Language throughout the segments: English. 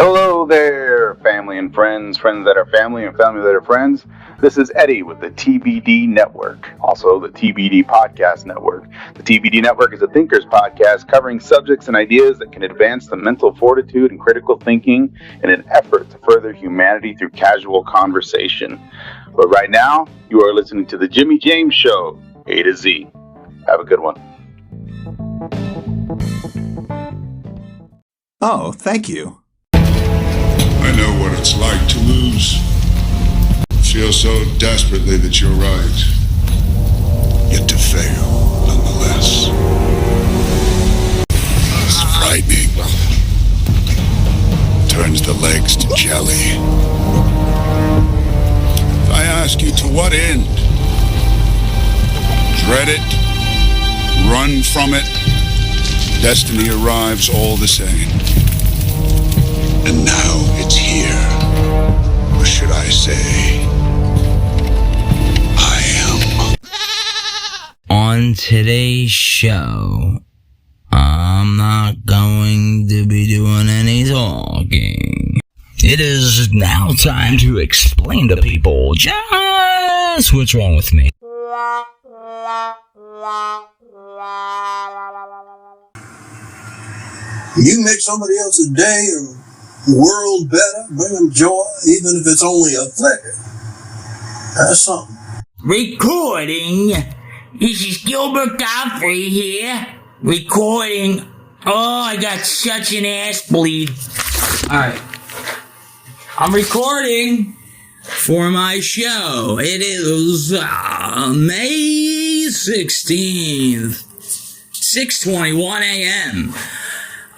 Hello there, family and friends, friends that are family and family that are friends. This is Eddie with the TBD Network, also the TBD Podcast Network. The TBD Network is a thinkers podcast covering subjects and ideas that can advance the mental fortitude and critical thinking in an effort to further humanity through casual conversation. But right now, you are listening to the Jimmy James Show, A to Z. Have a good one. Oh, thank you. I know what it's like to lose. Feel so desperately that you're right, yet to fail nonetheless. It's frightening. Turns the legs to jelly. If I ask you to what end? Dread it, run from it, destiny arrives all the same. And now it's here. Or should I say, I am. On today's show, I'm not going to be doing any talking. It is now time to explain to people just what's wrong with me. You make somebody else's day or world better, bring them joy, even if it's only a flicker. That's something. Recording. This is Gilbert Godfrey here. Recording. Oh, I got such an ass bleed. Alright. I'm recording for my show. It is May 16th, 6:21 a.m.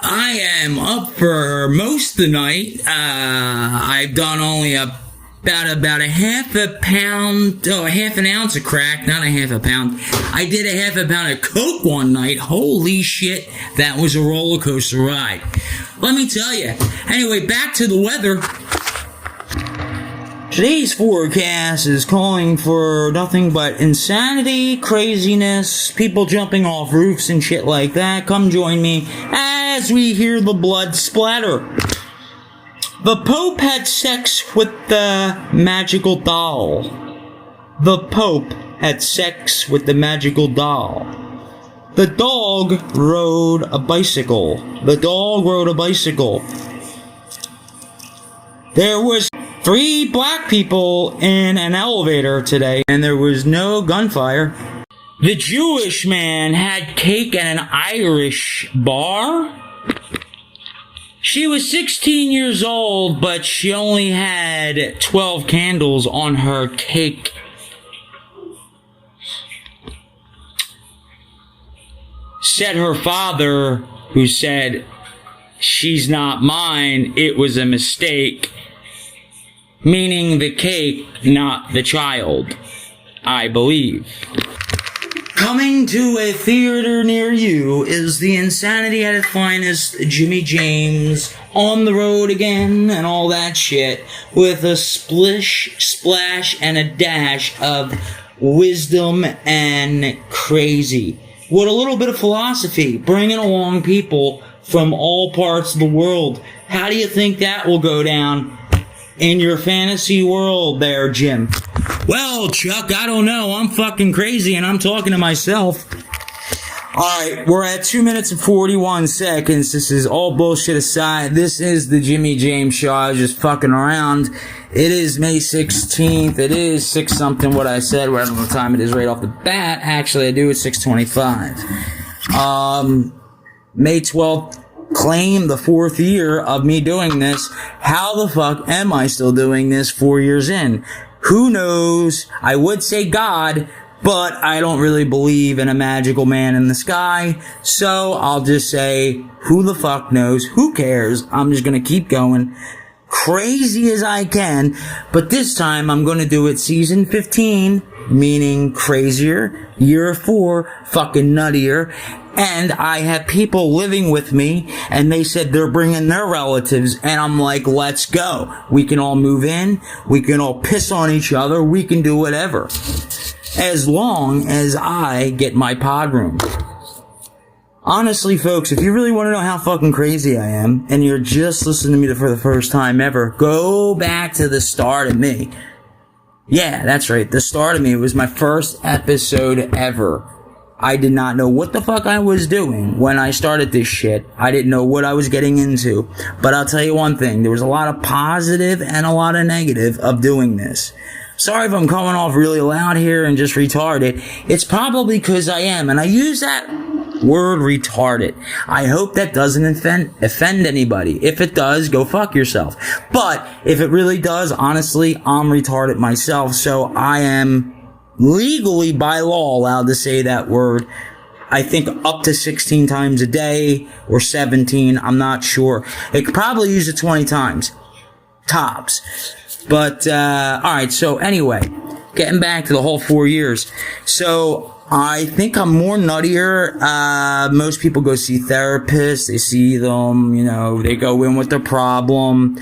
I am up for most of the night. I've done only about a half an ounce of crack, not a half a pound. I did a half a pound of coke one night. Holy shit, that was a roller coaster ride. Let me tell you. Anyway, back to the weather. Today's forecast is calling for nothing but insanity, craziness, people jumping off roofs and shit like that. Come join me as we hear the blood splatter. The Pope had sex with the magical doll. The Pope had sex with the magical doll. The dog rode a bicycle. The dog rode a bicycle. There was 3 black people in an elevator today, and there was no gunfire. The Jewish man had cake at an Irish bar. She was 16 years old, but she only had 12 candles on her cake. Said her father, who said, "She's not mine, it was a mistake." Meaning the cake, not the child, I believe. Coming to a theater near you is the insanity at its finest, Jimmy James, on the road again, and all that shit, with a splish, splash, and a dash of wisdom and crazy. With a little bit of philosophy, bringing along people from all parts of the world. How do you think that will go down in your fantasy world there, Jim? Well, Chuck, I don't know. I'm fucking crazy and I'm talking to myself. Alright, we're at 2 minutes and 41 seconds. This is all bullshit aside. This is the Jimmy James Show. I was just fucking around. It is May 16th. It is 6 something what I said, whatever the time it is right off the bat. Actually, I do. It's 6:25. May 12th. Claim the 4th year of me doing this. How the fuck am I still doing this 4 years in? Who knows? I would say God, but I don't really believe in a magical man in the sky. So I'll just say, who the fuck knows? Who cares? I'm just gonna keep going. Crazy as I can. But this time I'm gonna do it season 15, meaning crazier. Year 4, fucking nuttier. And I have people living with me, and they said they're bringing their relatives, and I'm like, let's go. We can all move in, we can all piss on each other, we can do whatever. As long as I get my pod room. Honestly, folks, if you really want to know how fucking crazy I am, and you're just listening to me for the first time ever, go back to the start of me. Yeah, that's right. The start of me was my first episode ever. I did not know what the fuck I was doing when I started this shit. I didn't know what I was getting into. But I'll tell you one thing. There was a lot of positive and a lot of negative of doing this. Sorry if I'm coming off really loud here and just retarded. It's probably because I am. And I use that word retarded. I hope that doesn't offend anybody. If it does, go fuck yourself. But if it really does, honestly, I'm retarded myself. So I am legally by law allowed to say that word. I think up to 16 times a day or 17. I'm not sure. It could probably use it 20 times. Tops. But, alright, so anyway, getting back to the whole 4 years. So, I think I'm more nuttier. Most people go see therapists. They see them, they go in with their problem.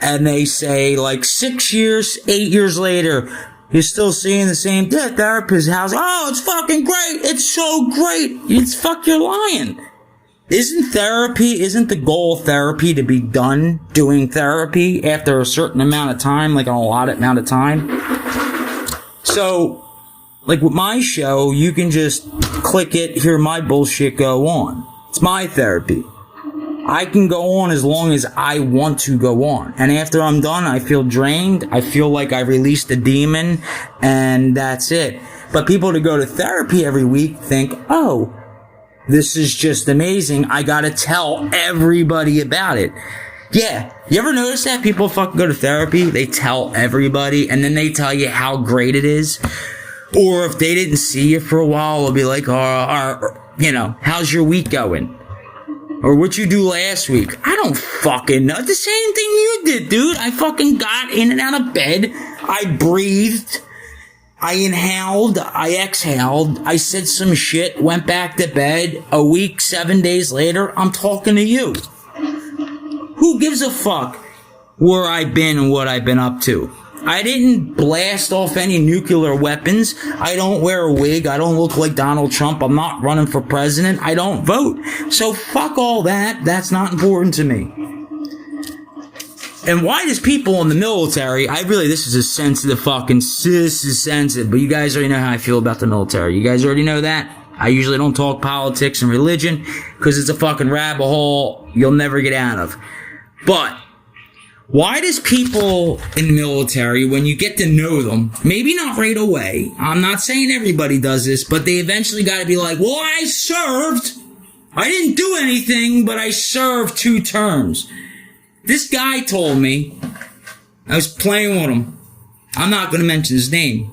And they say, like, 6 years, 8 years later, you're still seeing the same therapist. How's, oh, it's fucking great. It's so great. You're lying. Isn't the goal of therapy to be done doing therapy after a certain amount of time, like an allotted amount of time? So, like with my show, you can just click it, hear my bullshit go on. It's my therapy. I can go on as long as I want to go on. And after I'm done, I feel drained. I feel like I released a demon, and that's it. But people that go to therapy every week think, oh, this is just amazing. I gotta tell everybody about it. Yeah. You ever notice that people fucking go to therapy? They tell everybody, and then they tell you how great it is. Or if they didn't see you for a while, they'll be like, how's your week going? Or what you do last week? I don't fucking know. The same thing you did, dude. I fucking got in and out of bed. I breathed. I inhaled, I exhaled, I said some shit, went back to bed. A week, 7 days later, I'm talking to you. Who gives a fuck where I've been and what I've been up to? I didn't blast off any nuclear weapons. I don't wear a wig. I don't look like Donald Trump. I'm not running for president. I don't vote. So fuck all that. That's not important to me. And why does people in the military, this is a sensitive this is sensitive, but you guys already know how I feel about the military. You guys already know that. I usually don't talk politics and religion, because it's a fucking rabbit hole you'll never get out of. But, why does people in the military, when you get to know them, maybe not right away, I'm not saying everybody does this, but they eventually gotta be like, well, I served. I didn't do anything, but I served 2 terms. This guy told me, I was playing with him, I'm not going to mention his name,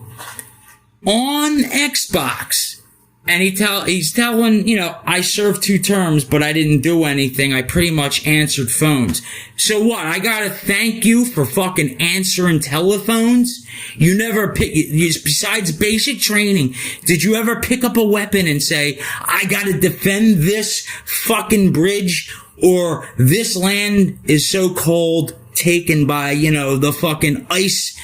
on Xbox, and he's telling, I served 2 terms, but I didn't do anything, I pretty much answered phones. So what, I gotta thank you for fucking answering telephones? You never besides basic training, did you ever pick up a weapon and say, I gotta defend this fucking bridge, or this land is so cold, taken by, the fucking ICE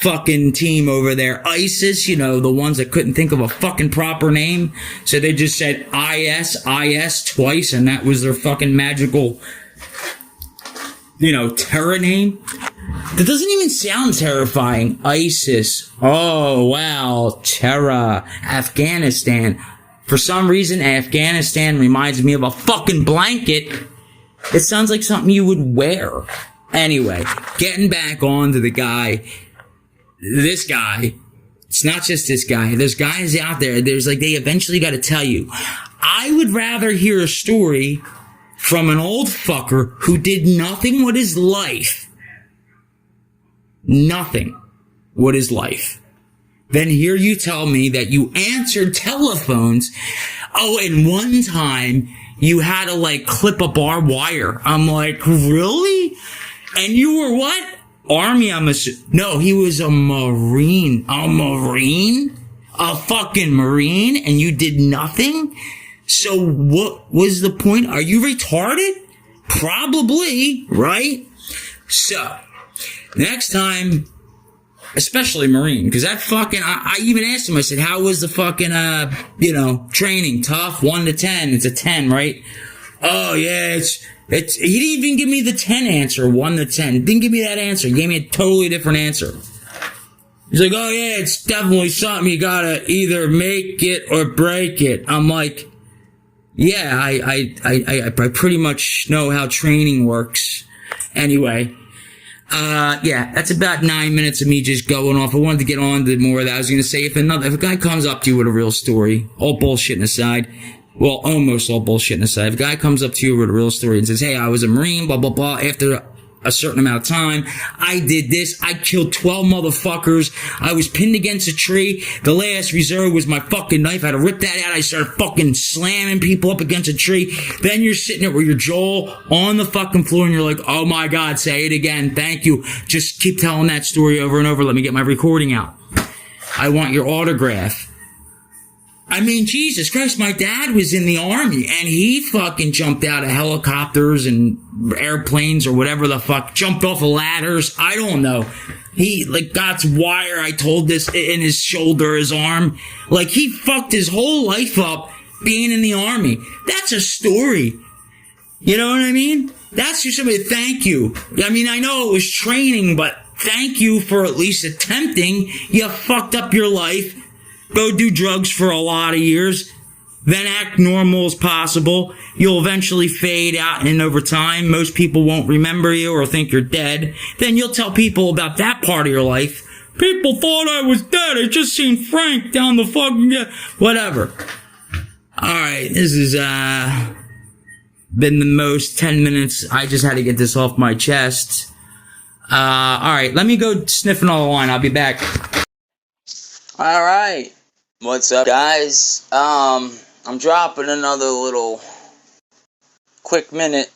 fucking team over there. ISIS, the ones that couldn't think of a fucking proper name. So they just said IS twice, and that was their fucking magical, terror name. That doesn't even sound terrifying. ISIS. Oh, wow. Terror. Afghanistan. For some reason, Afghanistan reminds me of a fucking blanket. It sounds like something you would wear. Anyway, getting back on to the guy. This guy. It's not just this guy. There's guys out there. They eventually got to tell you. I would rather hear a story from an old fucker who did nothing with his life. Nothing with his life. Then hear you tell me that you answered telephones. Oh, and one time you had to clip a barbed wire. I'm like, really? And you were what? Army, no, he was a Marine. A Marine? A fucking Marine? And you did nothing? So what was the point? Are you retarded? Probably, right? So, next time especially Marine, because that fucking, I even asked him, I said, how was the fucking, training? Tough? 1 to 10. It's a 10, right? Oh, yeah, it's, he didn't even give me the 10 answer, 1 to 10. Didn't give me that answer. He gave me a totally different answer. He's like, oh, yeah, it's definitely something you gotta either make it or break it. I'm like, yeah, I pretty much know how training works. Anyway, yeah, that's about 9 minutes of me just going off. I wanted to get on to more of that. I was going to say, if a guy comes up to you with a real story, all bullshitting aside, well, almost all bullshitting aside, if a guy comes up to you with a real story and says, hey, I was a Marine, blah, blah, blah, after a certain amount of time, I did this, I killed 12 motherfuckers, I was pinned against a tree, the last reserve was my fucking knife, I had to rip that out, I started fucking slamming people up against a tree, then you're sitting there with your jaw on the fucking floor and you're like, oh my God, say it again, thank you, just keep telling that story over and over, let me get my recording out, I want your autograph. I mean, Jesus Christ, my dad was in the Army, and he fucking jumped out of helicopters and airplanes or whatever the fuck, jumped off of ladders, I don't know. He, got wire, I told this, in his shoulder, his arm. He fucked his whole life up being in the Army. That's a story. You know what I mean? That's just somebody, thank you. I mean, I know it was training, but thank you for at least attempting. You fucked up your life. Go do drugs for a lot of years, then act normal as possible. You'll eventually fade out, and over time, most people won't remember you or think you're dead. Then you'll tell people about that part of your life. People thought I was dead. I just seen Frank down the fucking... Whatever. Alright, this has been the most 10 minutes. I just had to get this off my chest. Alright, let me go sniff another line. I'll be back. Alright. What's up, guys? I'm dropping another little quick minute,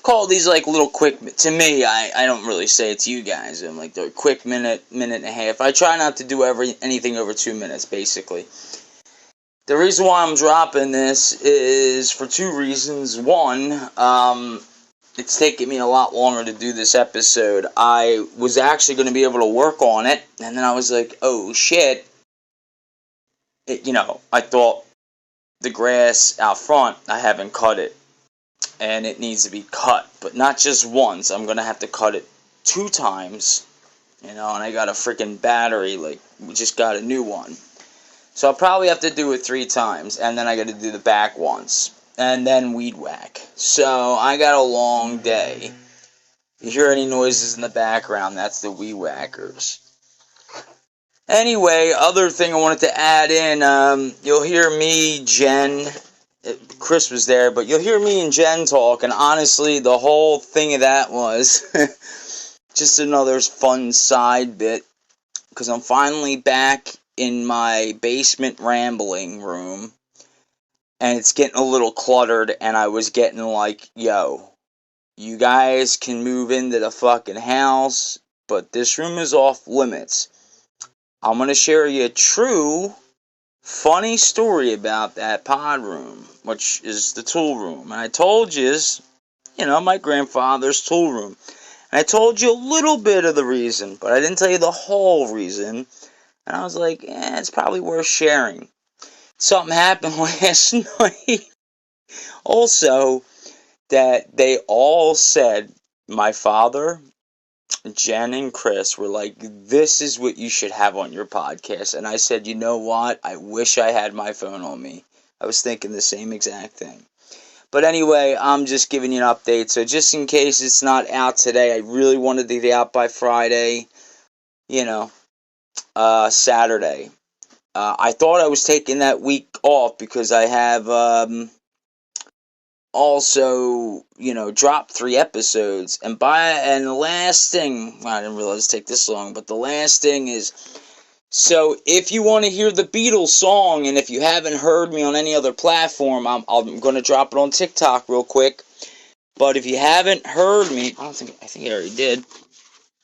call these little quick, to me, I don't really say it to you guys, I'm they're quick minute and a half. I try not to do anything over 2 minutes, basically. The reason why I'm dropping this is for 2 reasons. One, it's taken me a lot longer to do this episode. I was actually going to be able to work on it, and then I was like, oh shit. I thought the grass out front, I haven't cut it, and it needs to be cut, but not just once. I'm going to have to cut it 2 times, and I got a freaking battery, we just got a new one. So I'll probably have to do it 3 times, and then I got to do the back once. And then weed whack. So I got a long day. You hear any noises in the background, that's the weed whackers. Anyway, other thing I wanted to add in, you'll hear me, Jen, Chris was there, but you'll hear me and Jen talk, and honestly, the whole thing of that was just another fun side bit, because I'm finally back in my basement rambling room. And it's getting a little cluttered, and I was getting yo, you guys can move into the fucking house, but this room is off limits. I'm going to share you a true, funny story about that pod room, which is the tool room. And I told you, my grandfather's tool room. And I told you a little bit of the reason, but I didn't tell you the whole reason. And I was like, it's probably worth sharing. Something happened last night, also, that they all said, my father, Jen, and Chris were like, this is what you should have on your podcast. And I said, you know what? I wish I had my phone on me. I was thinking the same exact thing. But anyway, I'm just giving you an update. So just in case it's not out today, I really wanted to get out by Friday, Saturday. I thought I was taking that week off because I have also, dropped 3 episodes. And the last thing, I didn't realize it'd take this long, but the last thing is, so if you want to hear the Beatles song, and if you haven't heard me on any other platform, I'm going to drop it on TikTok real quick. But if you haven't heard me, I think I already did.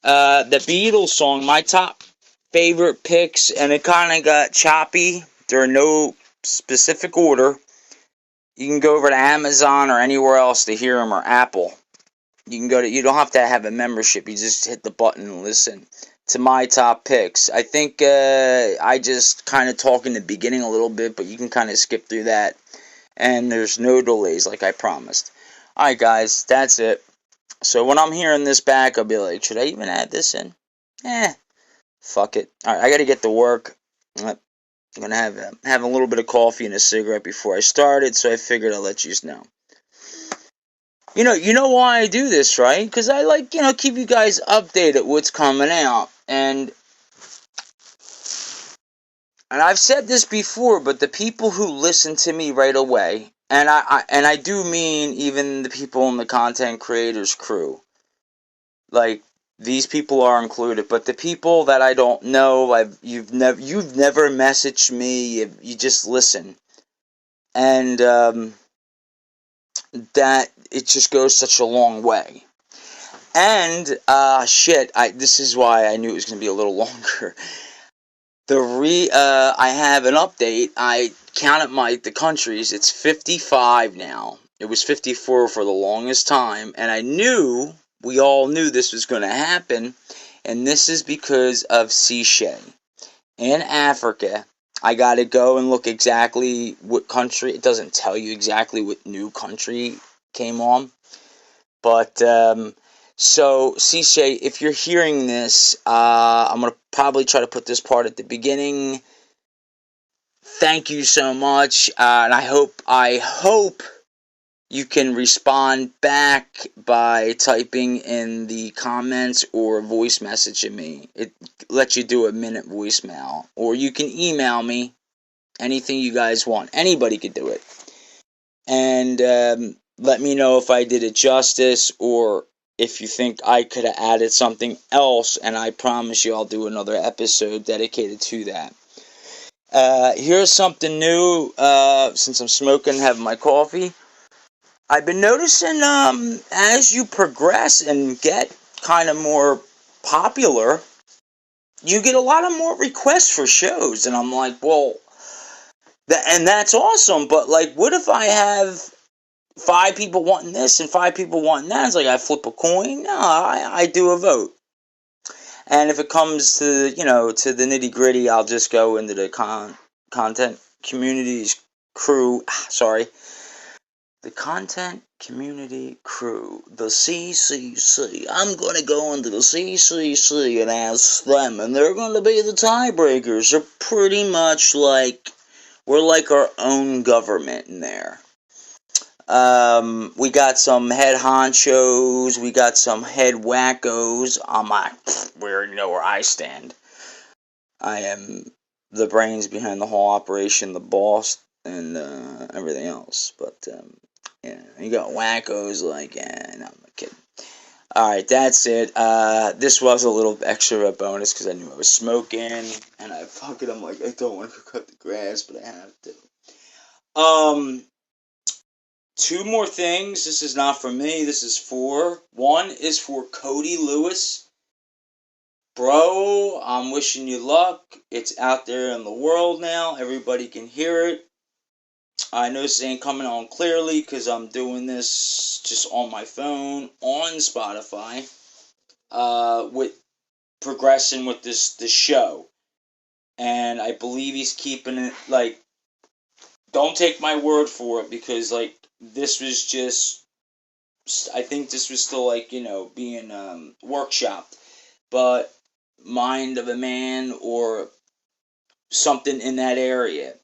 The Beatles song, my top favorite picks, and it kind of got choppy. There are no specific order. You can go over to Amazon or anywhere else to hear them, or Apple. You can go to, you don't have to have a membership. You just hit the button and listen to my top picks. I think I just kind of talk in the beginning a little bit, but you can kind of skip through that. And there's no delays like I promised. Alright guys, that's it. So when I'm hearing this back, I'll be like, should I even add this in? Fuck it. Alright, I gotta get to work. I'm gonna have a little bit of coffee and a cigarette before I started, so I figured I'll let you know. You know why I do this, right? Because I like, keep you guys updated what's coming out. And I've said this before, but the people who listen to me right away, and I do mean even the people in the content creators crew, like these people are included, but the people that I don't know, you've never messaged me, you just listen, and that it just goes such a long way. And this is why I knew it was going to be a little longer. I have an update. I counted the countries. It's 55 now. It was 54 for the longest time, and we all knew this was going to happen, and this is because of Seychelles. In Africa, I got to go and look exactly what country. It doesn't tell you exactly what new country came on, but so, Seychelles, if you're hearing this, I'm going to probably try to put this part at the beginning. Thank you so much, and I hope you can respond back by typing in the comments or voice messaging me. It lets you do a minute voicemail, or you can email me, anything you guys want. Anybody could do it. And let me know if I did it justice, or if you think I could have added something else, and I promise you I'll do another episode dedicated to that. Here's something new, since I'm smoking and having my coffee. I've been noticing, as you progress and get kind of more popular, you get a lot of more requests for shows, and I'm like, well, and that's awesome, but like, what if I have 5 people wanting this and 5 people wanting that? It's like I flip a coin. No, I do a vote. And if it comes to, to the nitty gritty, I'll just go into the content communities crew. The content community crew, the CCC. I'm going to go into the CCC and ask them, and they're going to be the tiebreakers. They're pretty much like, we're like our own government in there. We got some head honchos, we got some head wackos. We already know where I stand. I am the brains behind the whole operation, the boss, and everything else. But, you got wackos like, no, I'm kidding. Alright, that's it. This was a little extra bonus because I knew I was smoking, and I'm like, I don't want to cut the grass, but I have to. 2 more things. This is not for me. This is one is for Cody Lewis. Bro, I'm wishing you luck. It's out there in the world now. Everybody can hear it. I know this ain't coming on clearly because I'm doing this just on my phone on Spotify. With progressing with this show. And I believe he's keeping it, like, don't take my word for it, because, like, this was just, I think this was still, like, being workshopped, but Mind of a Man or something in that area.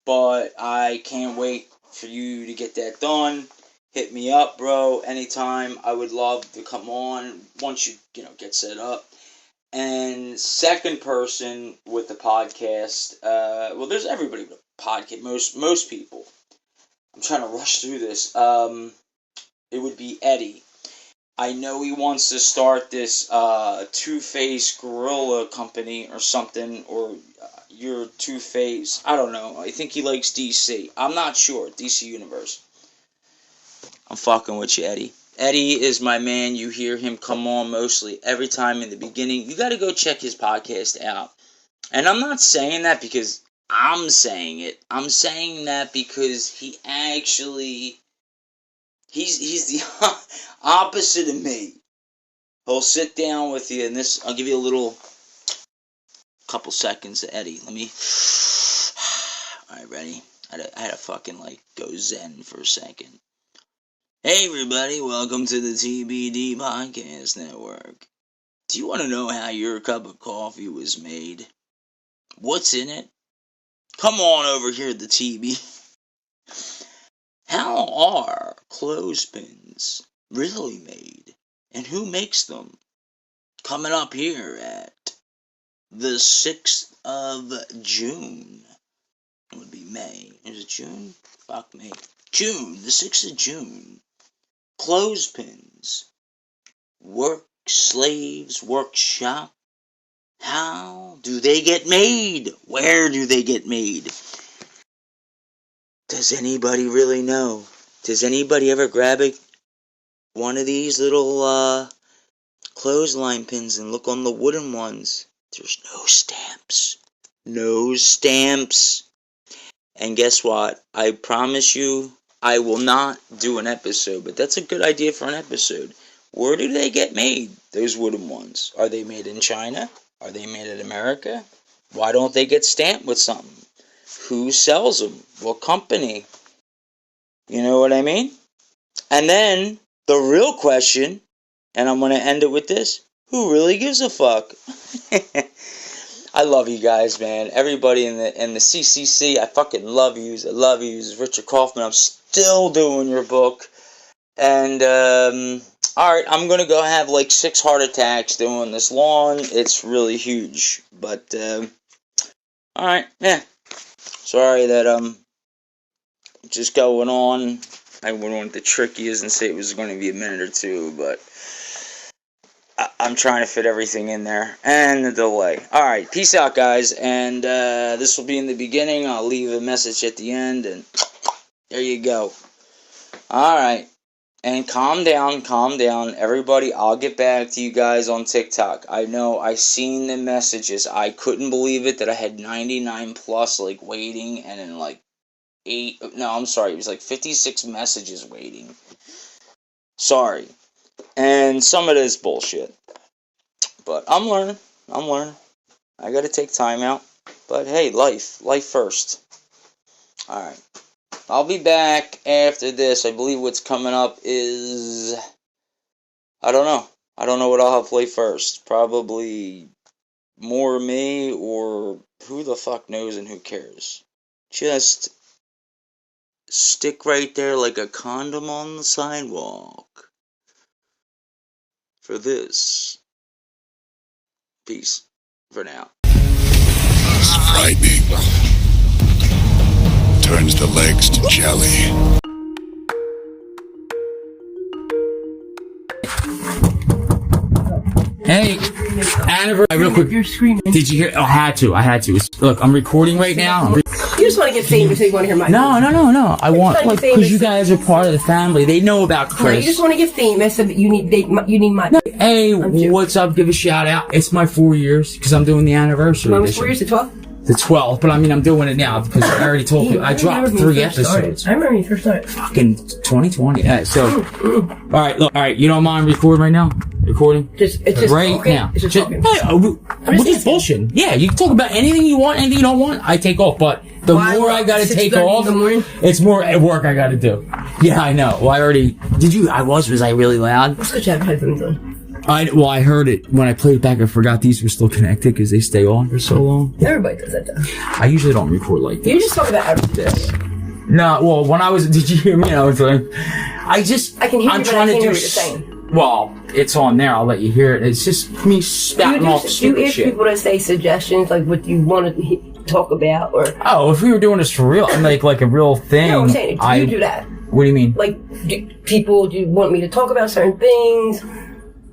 But I can't wait for you to get that done. Hit me up, bro, anytime. I would love to come on once you, get set up. And second person with the podcast, there's everybody with a podcast, most people. I'm trying to rush through this. It would be Eddie. I know he wants to start this Two-Face Gorilla company or something, or your Two-Face. I don't know. I think he likes DC. I'm not sure. DC Universe. I'm fucking with you, Eddie. Eddie is my man. You hear him come on mostly every time in the beginning. You got to go check his podcast out. And I'm not saying that because I'm saying it. I'm saying that because he actually He's the opposite of me. He'll sit down with you, and this, I'll give you a little couple seconds, Eddie. Let me. Alright, ready? I had to fucking like go zen for a second. Hey everybody, welcome to the TBD Podcast Network. Do you want to know how your cup of coffee was made? What's in it? Come on over here to the TB. How are clothespins really made? And who makes them? Coming up here at the 6th of June. It would be May. Is it June? Fuck me. June, the 6th of June. Clothespins. Work slaves workshop. How do they get made? Where do they get made? Does anybody really know? Does anybody ever grab one of these little clothesline pins and look on the wooden ones? There's no stamps. No stamps. And guess what? I promise you, I will not do an episode, but that's a good idea for an episode. Where do they get made, those wooden ones? Are they made in China? Are they made in America? Why don't they get stamped with something? Who sells them? What company? You know what I mean? And then, the real question, and I'm going to end it with this, who really gives a fuck? I love you guys, man. Everybody in the CCC, I fucking love you. I love you. Richard Kaufman, I'm still doing your book. And, alright, I'm going to go have like 6 heart attacks doing this long. It's really huge. But, alright, yeah. Sorry that, just going on. I wouldn't want to trick you and say it was going to be a minute or two, but I'm trying to fit everything in there. And the delay. Alright, peace out, guys. And this will be in the beginning. I'll leave a message at the end. And there you go. Alright. And calm down. Everybody, I'll get back to you guys on TikTok. I know, I seen the messages. I couldn't believe it that I had 99 plus, like, waiting. And then, like, it was like 56 messages waiting. Sorry. And some of it is bullshit. But I'm learning. I gotta take time out. But hey, life first. Alright. I'll be back after this. I believe what's coming up is, I don't know what I'll have play first. Probably more me, or who the fuck knows and who cares. Just stick right there like a condom on the sidewalk for this. Peace for now. It's frightening. Turns the legs to jelly. Hey, anniversary, real quick. You're screaming. Did you hear? Oh, I had to. Look, I'm recording right now. You just want to get famous, so you want to hear my No. I want, like, because you guys are part of the family. They know about Chris. No, you just want to get famous, so that you need my. No, hey, what's up? Give a shout out. It's my 4 years, because I'm doing the anniversary. Mine was 4 years, the 12th? The 12th, but I mean, I'm doing it now, because I already told you. I dropped 3 episodes. I remember when you first started. Fucking 2020. Yeah, so, alright, you don't mind recording right now? Recording? It's just right talking. now. It's just talking. Hey, we're just bullshitting. Yeah, you can talk about anything you want, anything you don't want, I take off, but the more I gotta take off, it's more work I gotta do. Yeah, I know. Well, was I really loud? That's because you have headphones on. I heard it. When I played it back, I forgot these were still connected because they stay on for so long. Everybody does that, though. I usually don't record like this. You just talk about everything. No, well, when I was, did you hear me? I was like, I can hear you, but I can't hear what you're saying. Well, it's on there. I'll let you hear it. It's just me spouting off stupid shit. You ask people to say suggestions, like what you want to talk about, or... Oh, if we were doing this for real, like a real thing... No, I'm saying, do you do that? What do you mean? Like, do you want me to talk about certain things?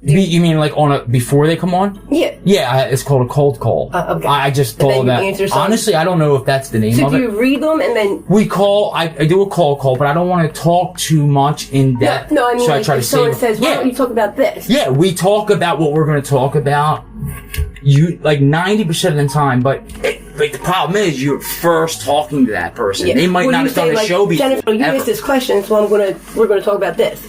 You mean like before they come on? Yeah. Yeah, it's called a cold call. Okay. I just call that. Honestly, I don't know if that's the name of it. So do you read them and then... I do a call, but I don't want to talk too much in depth. No, I mean, so like, I try if someone says, why don't you talk about this? Yeah, we talk about what we're going to talk about. 90% of the time, but like the problem is you're first talking to that person. Yeah. They might not have done a show before. Jennifer, you asked this question, so we're gonna talk about this.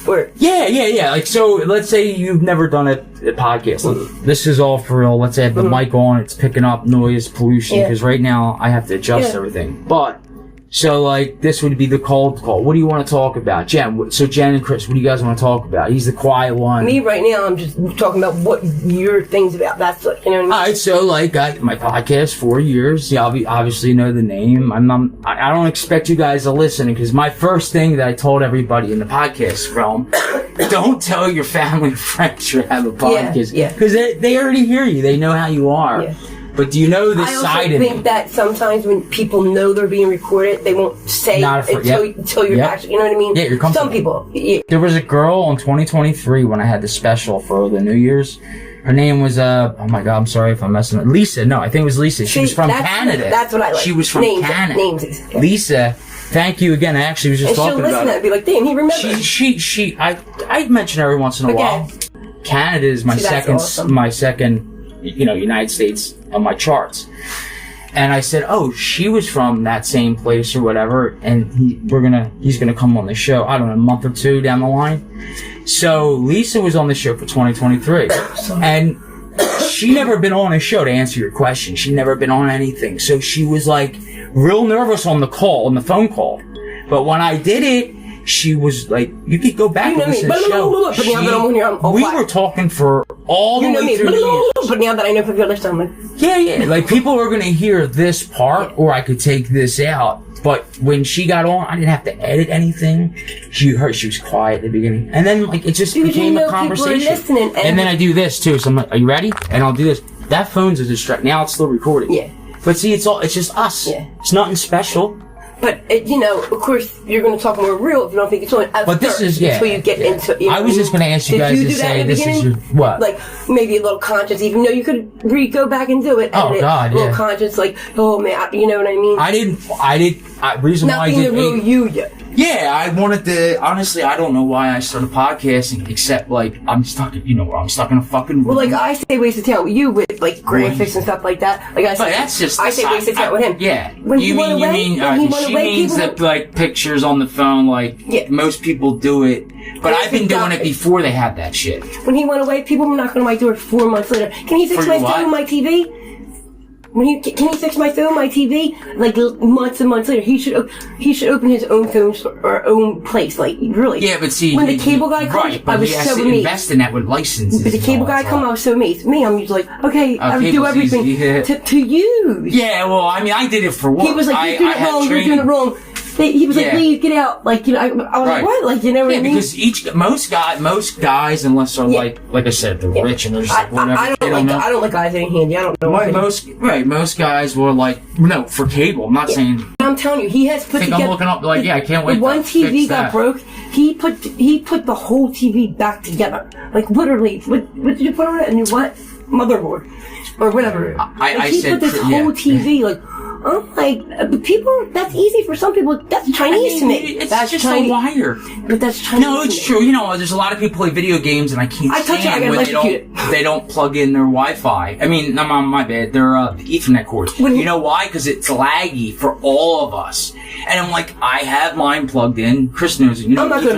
Or Yeah. Like, so let's say you've never done a podcast. This is all for real. Let's say I have the mic on. It's picking up noise, pollution, because right now I have to adjust everything. But, so like, this would be the cold call. What do you want to talk about? Jen, so Jen and Chris, what do you guys want to talk about? He's the quiet one. Me right now, I'm just talking about what your things about. That's like, you know what I mean? Alright, so like, my podcast, 4 years. You obviously know the name. I don't expect you guys to listen, because my first thing that I told everybody in the podcast realm, don't tell your family and friends you have a podcast. Yeah. Because they already hear you. They know how you are. Yeah. But do you know the side of me? I also think that sometimes when people know they're being recorded, they won't say until you're actually, you know what I mean? Yeah, you're comfortable. Some people. Yeah. There was a girl in 2023 when I had the special for the New Year's. Her name was, oh my God, I'm sorry if I'm messing up. Lisa. No, I think it was Lisa. She was from Canada. That's what I like. She was from Canada. Names. Yeah. Lisa, thank you again. I actually was just talking about it. And she'll listen to it and be like, damn, he remembers. I mention her every once in a while. Canada is my second, United States on my charts. And I said, oh, she was from that same place or whatever, and he's gonna come on the show, I don't know, a month or two down the line. So Lisa was on the show for 2023. And she never been on a show, to answer your question. She never been on anything. So she was like real nervous on the phone call. But when I did it, she was like, you could go back and listen to the show. We were talking for all the way through the years. But now that I know people listen, I'm like... Yeah. Like, people are going to hear this part, or I could take this out. But when she got on, I didn't have to edit anything. She was quiet at the beginning. And then, like, it just became a conversation. And then I do this, too. So I'm like, are you ready? And I'll do this. That phone's a distraction. Now it's still recording. Yeah. But see, it's just us. Yeah. It's nothing special. But, of course, you're going to talk more real if you don't think it's on. But this is, until you get into, I was just going to ask you guys to say this is your, what? Like, maybe a little conscious, even though you could go back and do it. Oh, God, a little conscious, like, oh, man, you know what I mean? Reason why I did... Not being the real you yet. Yeah, I wanted to, honestly, I don't know why I started podcasting, except, like, I'm stuck in a fucking room. Well, like, I say Waste of Talent with you, with, like, graphics and stuff like that. Like, I say Waste of Talent with him. Yeah. When she means that, like, pictures on the phone, like, most people do it, but I've been doing it before they had that shit. When he went away, people were knocking on my door 4 months later. Can he fix my phone and my TV? Can he fix my phone, my TV? Like, months and months later, he should open his own phone store, or own place. Like, really. Yeah, but see, when the cable guy comes, I was so amazed. Invest in that with licenses. But the cable guy come, I was so amazed. Me, I'm usually like, okay, I would do everything to use. Yeah, well, I mean, I did it for work. He was like, you're doing it wrong. You're doing it wrong. He was like, please get out. Like, I was like, what? Like, you know what I mean? Because most guys, unless they're like I said, they're rich and they're just like, whatever. I don't like guys getting handy. I don't know. Most guys were like, no, for cable. I'm not saying. I'm telling you, he has put together. I'm looking up, like, I can't wait. The one TV got broke. He put the whole TV back together. Like, literally. What did you put on it? And what? Motherboard. Or whatever. He put this whole TV, like, I'm like, people, that's easy for some people. That's Chinese to me. That's just a wire. But that's Chinese. No, it's true. There's a lot of people play video games, and I can't stand when they don't plug in their Wi-Fi. I mean, my bad. They're Ethernet cords. You know why? Because it's laggy for all of us. And I'm like, I have mine plugged in. Chris knows it. I'm not going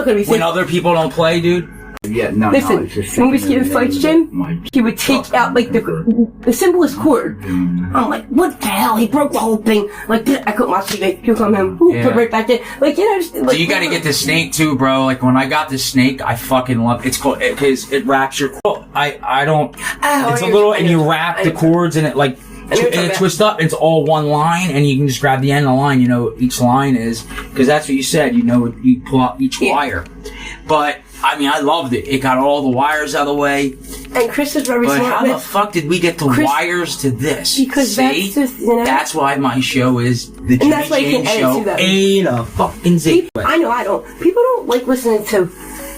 to be when other people don't play, dude. Yeah, no, listen, when we used to get in fights, Jim, he would take out, like, the simplest cord. I'm like, what the hell? He broke the whole thing. Like, I couldn't watch TV. He'll come him. Put right back there. Like, just, like, so you gotta get the snake, too, bro. Like, when I got the snake, I fucking love it. It's called, because it wraps your cord. I don't, it's a little, and you wrap the cords, and it, like, and it twists up, it's all one line, and you can just grab the end of the line, each line is, because that's what you said, you pull out each wire. But, I mean, I loved it. It got all the wires out of the way. And Chris is very smart. But how the fuck did we get the wires to this? Because that's just, that's why my show is the Jimmy James Show. Ain't a fucking zip. I know, I don't. People don't like listening to,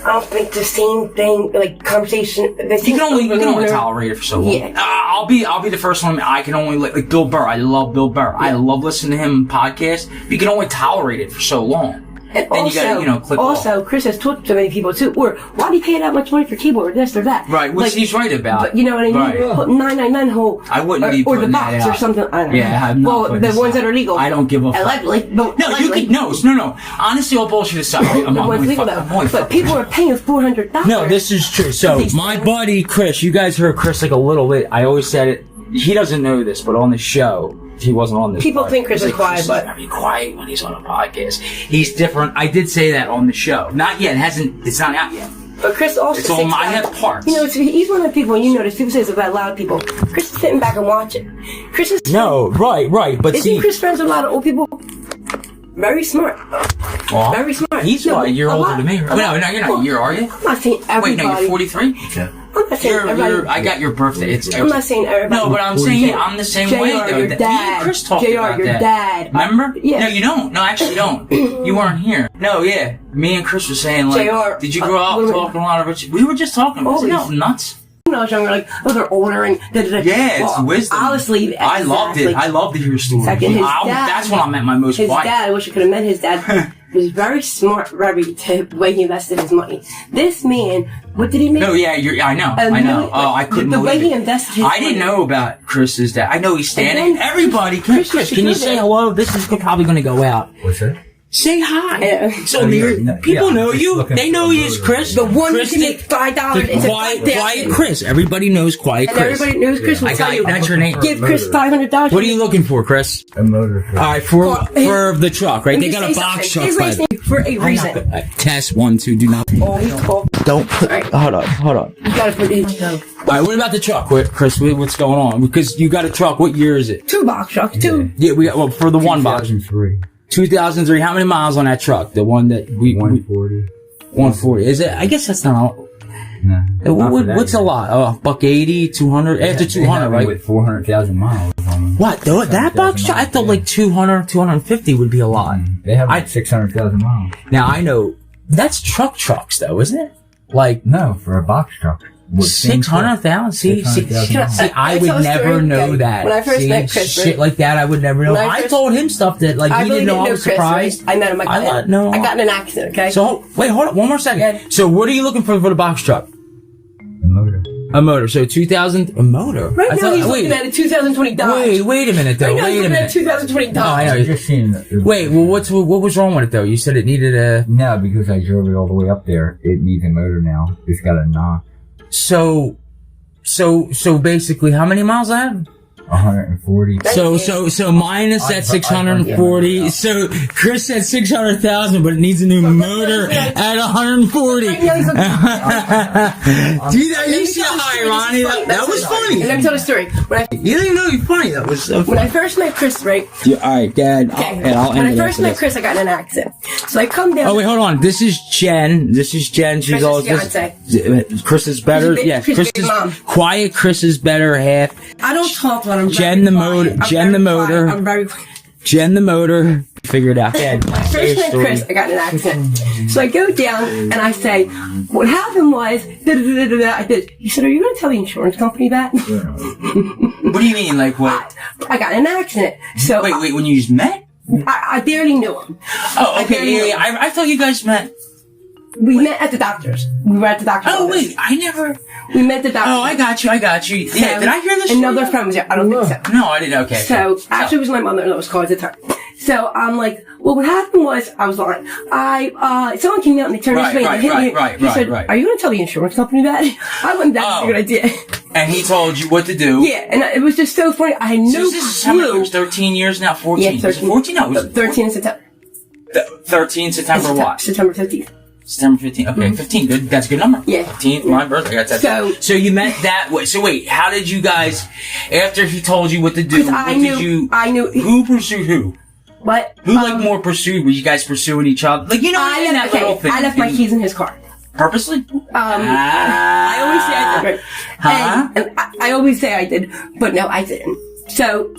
I don't think, the same thing, like, conversation. You can only tolerate it for so long. Yeah. I'll be the first one. I can only, like Bill Burr. I love Bill Burr. Yeah. I love listening to him podcast. But you can only tolerate it for so long. And then also, you gotta, click also, off. Chris has talked to many people too. Or why do you pay that much money for keyboard, or this or that? Right, which he's right about. But you know what I mean? Right. Put 999 whole. I wouldn't be or the putting box that out. or something. I don't know. Yeah, I'm not well, putting the this ones out. that are legal. I don't give a fuck. Allegedly. No, you can no. Honestly, all bullshit aside, I'm the ones only legal fucking. though. But people are paying $400. No, this is true. So my buddy Chris, you guys heard Chris like a little bit. I always said it. He doesn't know this, but on the show, he wasn't on this. People part. think Chris is quiet, but very quiet when he's on a podcast. He's different. I did say that on the show. Not yet. It's not out yet. But Chris also It's on. I have parts. You know, he's one of the people. You notice people say it's about loud people. Chris is sitting back and watching. Chris is right. But isn't Chris friends with a lot of old people? Very smart. Well, very smart. He's a year older than me. No, you're not a year, are you? I'm not saying everybody. Wait, no, you're 43. Okay. I'm not saying everybody. I got your birthday. I'm not saying everybody. No, but I'm saying I'm the same way. Your dad. Me and Chris talked about your that. Dad. Remember? Yeah. No, you don't. No, actually, you don't. You weren't here. No, yeah. Me and Chris were saying like, JR, did you grow up talking a lot of rich? We were just talking. No, nuts. When I was younger, like, they're older and yeah, it's wisdom. Honestly, I loved it. I loved to hear stories. Second, his dad, that's when I met my most his quiet. dad, I wish I could have met his dad. He was very smart, to the way he invested his money. This man, what did he make? No, yeah, I know. I know. Oh, I couldn't believe it. The way he it. invested his money. I didn't know about Chris's dad. I know he's standing. Then, everybody, Chris, can you say hello? This is probably going to go out. What's that? Say hi. So people know you. They know he is Chris. The one Chris who can make $5. Quiet Chris. Everybody knows Quiet Chris. And everybody knows Chris will tell you. That's your name. Give Chris $500. What are you looking for, Chris? A motor. All right, for the truck, right? They got a box truck. For a reason. Test 1, 2. Do not. Don't put. Hold on. You gotta put it. All right, what about the truck, Chris? What's going on? Because you got a truck. What year is it? 2 box trucks. 2. Yeah, we got for the 1 box. 2003. 2003. How many miles on that truck? The one that 140. 140. Is it? I guess that's not. No. What's a lot? $180, 200. After 200, right? With 400,000 miles. What? That box truck? I thought like 200, 250 would be a lot. They have like 600,000 miles. Now I know that's trucks though, isn't it? Like no, for a box truck. 600,000. See, I would never know that. When I first met Chris, shit like that, I would never know. I told him stuff that like he didn't know. I was surprised. I met him. I got in an accident. Okay. So wait, hold on, one more second. Yeah. So what are you looking for the box truck? A motor. So 2000. A motor. Right now he's looking at a 2020 Dodge. Wait a minute though. Right now wait a minute. 2020 Dodge. Oh, I know. You're just seeing it. Wait. Well, what was wrong with it though? You said it needed a. No, because I drove it all the way up there. It needs a motor now. It's got a knock. So basically, how many miles I have? 140. So minus that 640. So Chris said 600,000, but it needs a new motor at 140. Do you see how ironic that was funny? And let me tell the story. You didn't even know you're funny. That was so funny. When I first met Chris, right? Yeah, all right, Dad. When I first met Chris, I got in an accident. So I come down. Oh wait, hold on. This is Jen. She's all Chris is better. Yeah, Chris is quiet. Chris is better half. I don't talk when I'm Jen the motor. I'm very quiet. Jen the motor. Figure it out. When I first met Chris, I got in an accident. So I go down and I say, what happened was, I did. He said, are you going to tell the insurance company that? What do you mean? Like what? I got in an accident. So wait, when you just met? I barely knew him. Oh, okay. I thought you guys met. We met at the doctor's. We were at the doctor's. Oh, wait, I never. We met the doctor. Oh, I got you. So, yeah, did I hear this? Another friend was there. I don't think so. No, I didn't. Okay. So, actually, it was my mother that was called at the time. So, I'm like, well, what happened was, I was lying. Someone came out and they turned his face and hit me. He said, are you going to tell the insurance company that? I wouldn't, that's a good idea. And he told you what to do. Yeah, and it was just so funny. I had no clue. It was 13 years now, 14. Yeah, 13. 14? No, it was 13 in September. 13 September what? September 15th. September 15th. Okay, 15. Good. That's a good number. Yeah. 15th, my birthday. I got that. So you met that way. So wait, how did you guys, after he told you what to do, I knew. Who pursued who? What? Who more pursued? Were you guys pursuing each other? Like, you know, I left my keys in his car. Purposely? I always say I did, right? And I always say I did, but no, I didn't. So,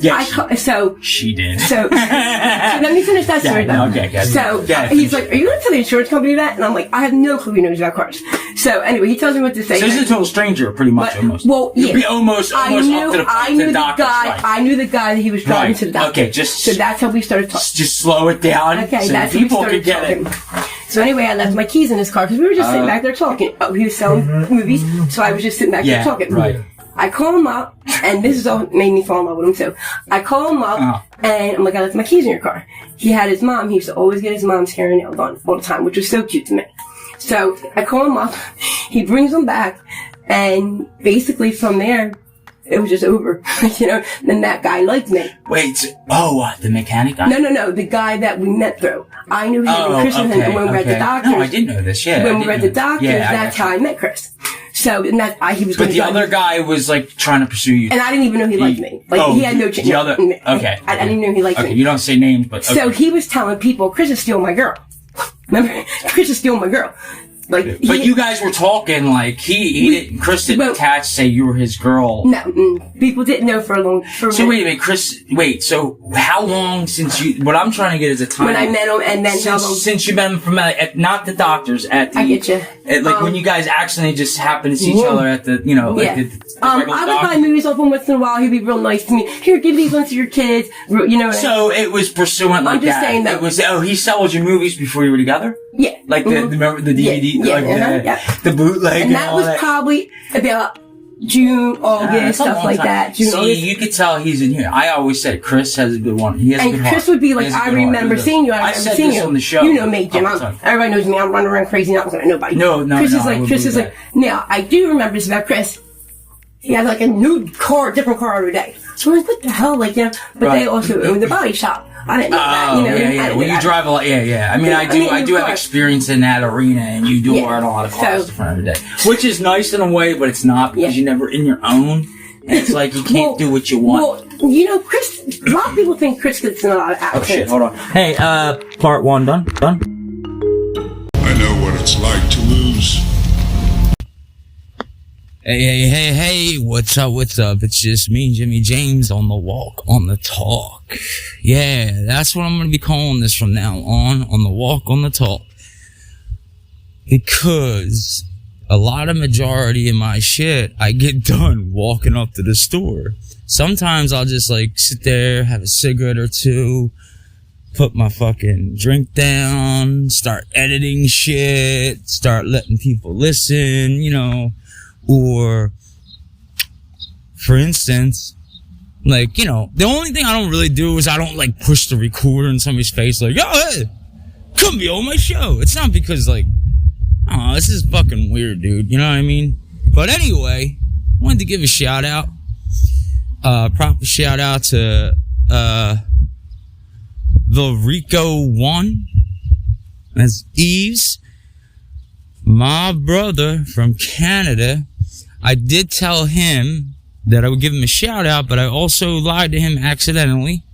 she did. So let me finish that story though. Okay, so, he's like, are you going to tell the insurance company that? And I'm like, I have no clue he knows about cars. So anyway, he tells me what to say. So he's a total stranger, pretty much, almost. Well, yeah. You'd be almost I knew up to the doctor. Right. I knew the guy that he was driving to the doctor. Okay, so that's how we started talking. Just slow it down. Okay, so that's people how we could started get talking. it. So anyway, I left my keys in his car because we were just sitting back there talking. Oh, he was selling movies, so I was just sitting back there talking. Right. I call him up, and this is all made me fall in love with him too. I call him up, and I'm like, I left my keys in your car. He had his mom. He used to always get his mom's hair and nails on all the time, which was so cute to me. So I call him up. He brings them back, and basically from there, it was just over. Then that guy liked me. Wait, the mechanic guy? No, the guy that we met through. I knew him and Chris and when we were at the doctor's. No, I didn't know this, When we were at the doctor's, that's how I met Chris. So, and he was. But the other guy was like trying to pursue you, and I didn't even know he liked me. He had no chance. The other, okay. I didn't even know he liked me. You don't say names, but okay. So he was telling people, "Chris is stealing my girl." Remember, Chris is stealing my girl. But you guys were talking like Chris didn't say you were his girl. No, people didn't know for a long. So wait a minute, Chris. Wait, so how long since you? What I'm trying to get is a time. When I met him, and then since you met him from not the doctors at the. I get you. When you guys accidentally just happened to see each other at the I would buy movies off him once in a while. He'd be real nice to me. Here, give these ones to your kids. So it was pursuant like that. I'm just saying that. It was. He sold you movies before you were together. Yeah. Like remember the DVD, the bootleg, and that was probably about June, August, stuff like that. August. You could tell he's in here. I always said Chris has a good one. He has a good Chris heart. would be like, I remember seeing you. I remember seeing you on the show. You know me, Jim. Everybody knows me. I'm running around crazy, not looking at nobody. No. Chris is like. Now I do remember this about Chris. He had like a new car, different car every day. So I was like, what the hell, But they also owned the body shop. I didn't know that. Yeah. When you drive a lot, I mean, I do have experience in that arena, and you do learn a lot of cars every day, which is nice in a way, but it's not because you're never in your own. And it's like you can't do what you want. Well, Chris. A lot of people think Chris gets in a lot of accidents. Oh shit! Hold on. Hey, part one done. I know what it's like to lose. Hey, what's up? It's just me, Jimmy James, on the walk, on the talk. Yeah, that's what I'm going to be calling this from now on the walk, on the talk. Because a lot of majority of my shit, I get done walking up to the store. Sometimes I'll just sit there, have a cigarette or two, put my fucking drink down, start editing shit, start letting people listen, or, for instance, the only thing I don't really do is I don't, push the recorder in somebody's face, yo, hey, come be on my show. It's not because, this is fucking weird, dude. You know what I mean? But anyway, I wanted to give a shout out. Proper shout out to, the Rico One. That's Eves. My brother from Canada. I did tell him that I would give him a shout out, but I also lied to him accidentally.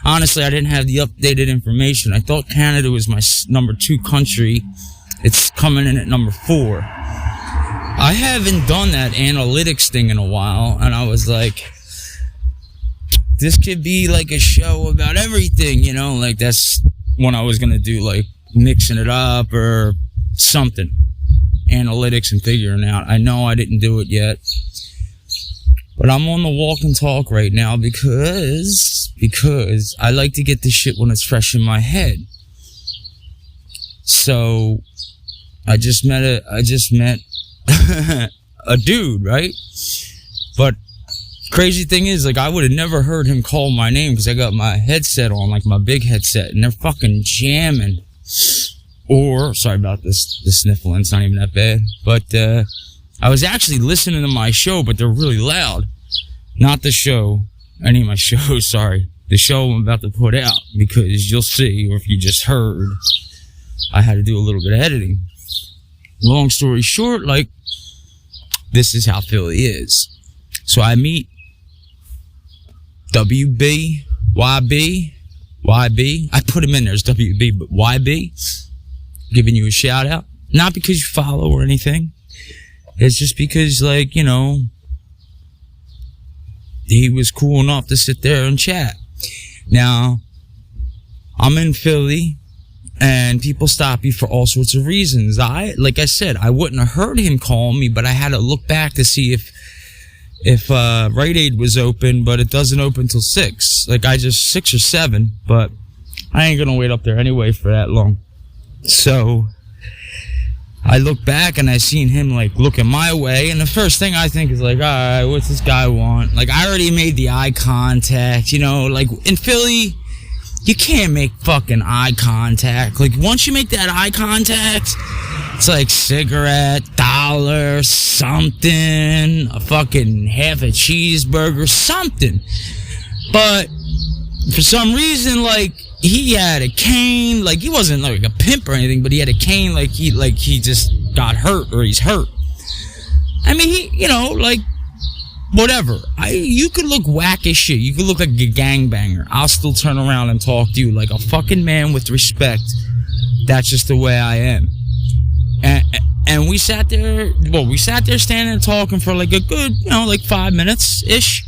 Honestly, I didn't have the updated information. I thought Canada was my number 2 country. It's coming in at number 4. I haven't done that analytics thing in a while, and I was like, this could be a show about everything, that's when I was gonna do, mixing it up or something. Analytics and figuring out. I know I didn't do it yet, but I'm on the walk and talk right now because I like to get this shit when it's fresh in my head. So I just met a dude, right? But crazy thing is, I would have never heard him call my name because I got my headset on, my big headset, and they're fucking jamming. Or, sorry about this sniffling, it's not even that bad. But, I was actually listening to my show, but they're really loud. Not the show, any of my shows, sorry. The show I'm about to put out, because you'll see, or if you just heard, I had to do a little bit of editing. Long story short, this is how Philly is. So I meet WB, YB, I put him in there as WB, but YB, giving you a shout out. Not because you follow or anything. It's just because, he was cool enough to sit there and chat. Now, I'm in Philly, And people stop you for all sorts of reasons. Like I said, I wouldn't have heard him call me, but I had to look back to see if Rite Aid was open, but it doesn't open till 6. Like 6 or 7, but I ain't gonna wait up there anyway for that long. So I look back and I seen him like looking my way, and the first thing I think is like, alright, what's this guy want? Like, I already made the eye contact, you know, like in Philly, you can't make fucking eye contact. Like, once you make that eye contact, it's like cigarette, $1, something, a fucking half a cheeseburger, something. But for some reason, like, he had a cane. Like, he wasn't like a pimp or anything, but he had a cane. Like he just got hurt, or he's hurt. I mean, he, you know, like, whatever. You could look whack as shit. You could look like a gangbanger. I'll still turn around and talk to you like a fucking man with respect. That's just the way I am. And we sat there standing and talking for like a good, you know, like 5 minutes-ish.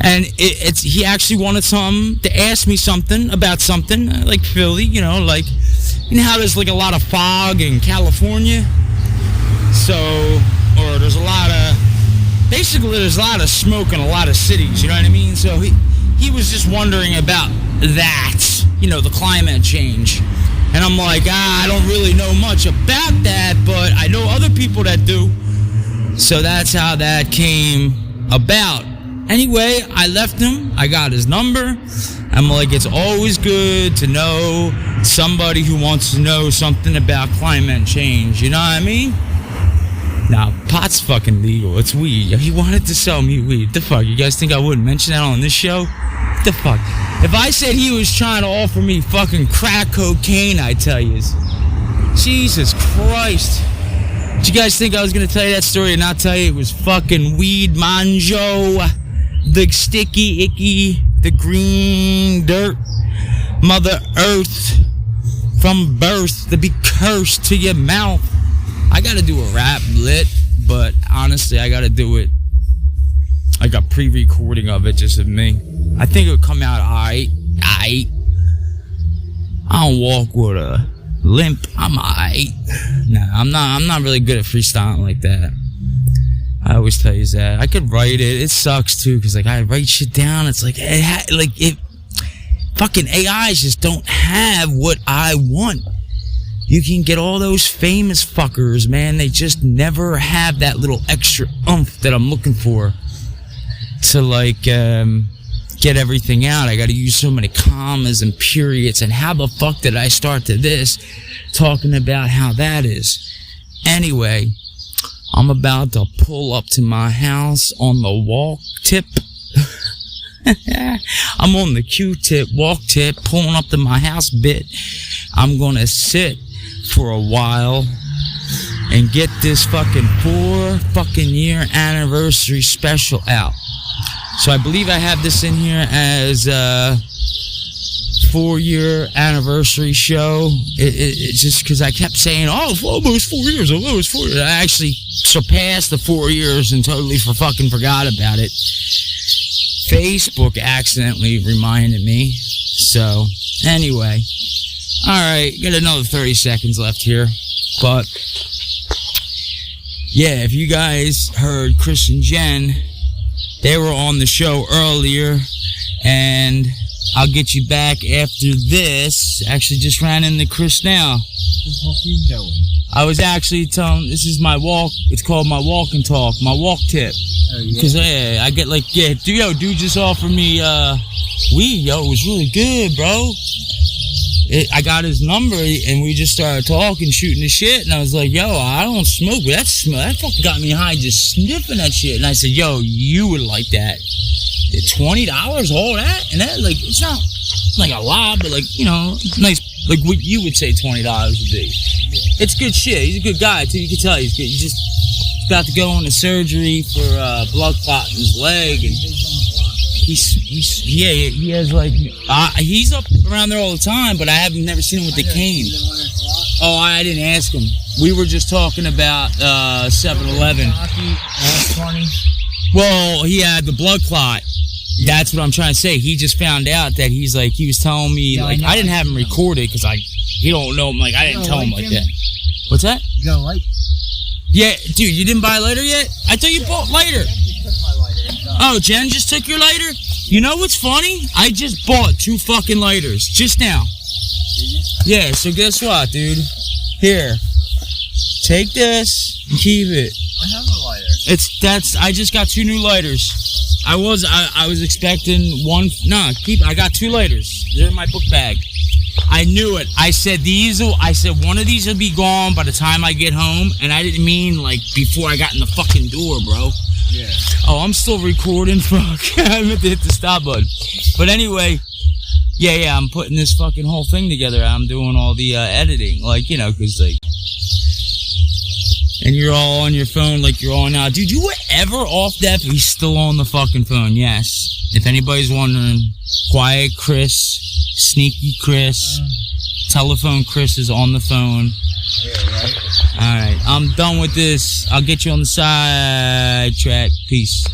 And he actually wanted to ask me something about something, like Philly, you know, like, you know how there's like a lot of fog in California? Or there's a lot of smoke in a lot of cities, you know what I mean? So he was just wondering about that, you know, the climate change. And I'm like, I don't really know much about that, but I know other people that do. So that's how that came about. Anyway, I left him. I got his number. I'm like, it's always good to know somebody who wants to know something about climate change. You know what I mean? Now, pot's fucking legal. It's weed. He wanted to sell me weed. The fuck? You guys think I wouldn't mention that on this show? The fuck? If I said he was trying to offer me fucking crack cocaine, I'd tell you. Jesus Christ. Did you guys think I was going to tell you that story and not tell you it was fucking weed manjo? The sticky, icky, the green dirt, Mother Earth, from birth to be cursed to your mouth. I gotta do a rap lit, but honestly, I gotta do it like a pre-recording of it, just of me. I think it would come out aight. I don't walk with a limp. I'm aight. Nah, I'm not really good at freestyling like that. I always tell you that. I could write it. It sucks too, because like I write shit down. It's like fucking AIs just don't have what I want. You can get all those famous fuckers, man. They just never have that little extra oomph that I'm looking for to like get everything out. I got to use so many commas and periods. And how the fuck did I start to this talking about how that is? Anyway. I'm about to pull up to my house on the walk tip. I'm on the Q-tip, walk tip, pulling up to my house bit. I'm gonna sit for a while and get this fucking 4-year anniversary special out. So I believe I have this in here as a 4-year anniversary show. It just because I kept saying, almost 4 years, almost 4 years. I actually surpassed the 4 years and totally forgot about it. Facebook accidentally reminded me. So, anyway. Alright, got another 30 seconds left here. But, yeah, if you guys heard Chris and Jen, they were on the show earlier, and I'll get you back after this. Actually, just ran into Chris now. What are you doing? I was actually telling, this is my walk. It's called my walk and talk, my walk tip. Because I get like, dude just offered me weed. Yo, it was really good, bro. I got his number and we just started talking, shooting the shit. And I was like, yo, I don't smoke, but that fucking got me high just sniffing that shit. And I said, yo, you would like that. $20, all that? And that, like, it's not like a lot, but like, you know, nice, like what you would say $20 would be. It's good shit. He's a good guy too. You can tell he's good. He's just about to go into surgery for blood clot in his leg, and he has like he's up around there all the time, but I haven't never seen him with the cane. Oh, I didn't ask him. We were just talking about 7-Eleven. Well, he had the blood clot. That's what I'm trying to say. He just found out that he was telling me, like, I didn't have him recorded because I He don't know. I'm like, I didn't tell him like that. What's that? You got a light? Yeah, dude, you didn't buy a lighter yet? I thought you bought lighter. Oh, Jen just took your lighter? You know what's funny? I just bought 2 fucking lighters just now. Yeah, so guess what, dude? Here. Take this and keep it. I have a lighter. I just got 2 new lighters. I was expecting one. No, I got 2 lighters. They're in my book bag. I knew it. I said one of these will be gone by the time I get home, and I didn't mean like before I got in the fucking door, bro. Yeah. Oh, I'm still recording. Fuck. I meant to hit the stop button. But anyway, yeah, I'm putting this fucking whole thing together. I'm doing all the editing, like, you know, because like, and you're all on your phone like you're on now. Dude, you were ever off that? He's still on the fucking phone. Yes. If anybody's wondering, Quiet Chris, Sneaky Chris, Telephone Chris is on the phone. Yeah, right. Alright, I'm done with this. I'll get you on the side track. Peace.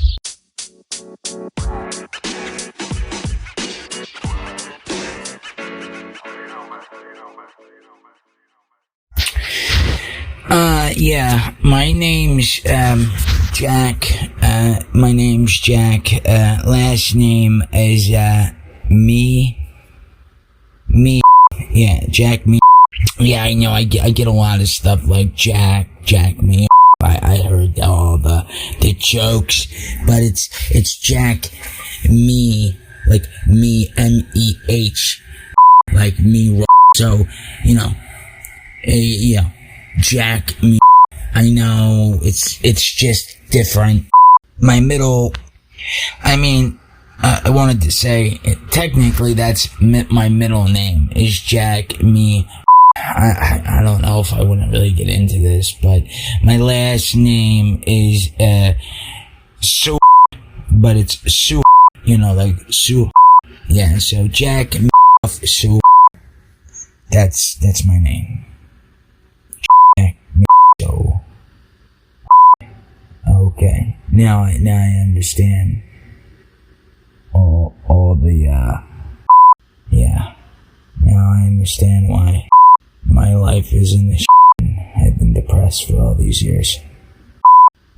Yeah, my name's, Jack. My name's Jack. Last name is, me. Yeah, Jack me. Yeah, I know, I get a lot of stuff like Jack me. I heard all the jokes, but it's Jack me, like me, M-E-H, like me, so, you know, Jack me. I know, it's just different. My middle, I wanted to say, technically that's my middle name, is Jack me. I don't know if I wouldn't really get into this, but my last name is, Sue, but it's Sue, you know, like Sue. Yeah, so Jack me Sue. That's my name. Jack me Sue. Okay, now I understand all the, yeah. Now I understand why my life is in the I've been depressed for all these years.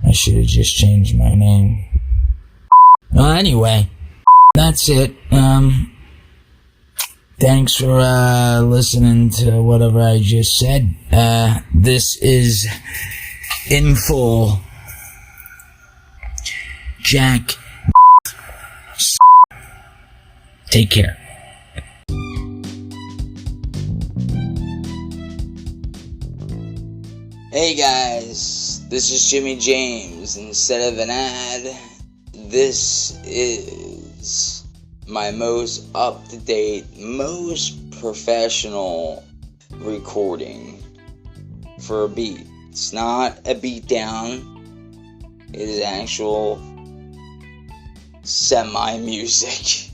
I should have just changed my name. Well, anyway, that's it. Thanks for, listening to whatever I just said. This is in full Jack. Take care. Hey guys, this is Jimmy James. Instead of an ad, this is my most up-to-date, most professional recording for a beat. It's not a beat down, it is actual semi-music.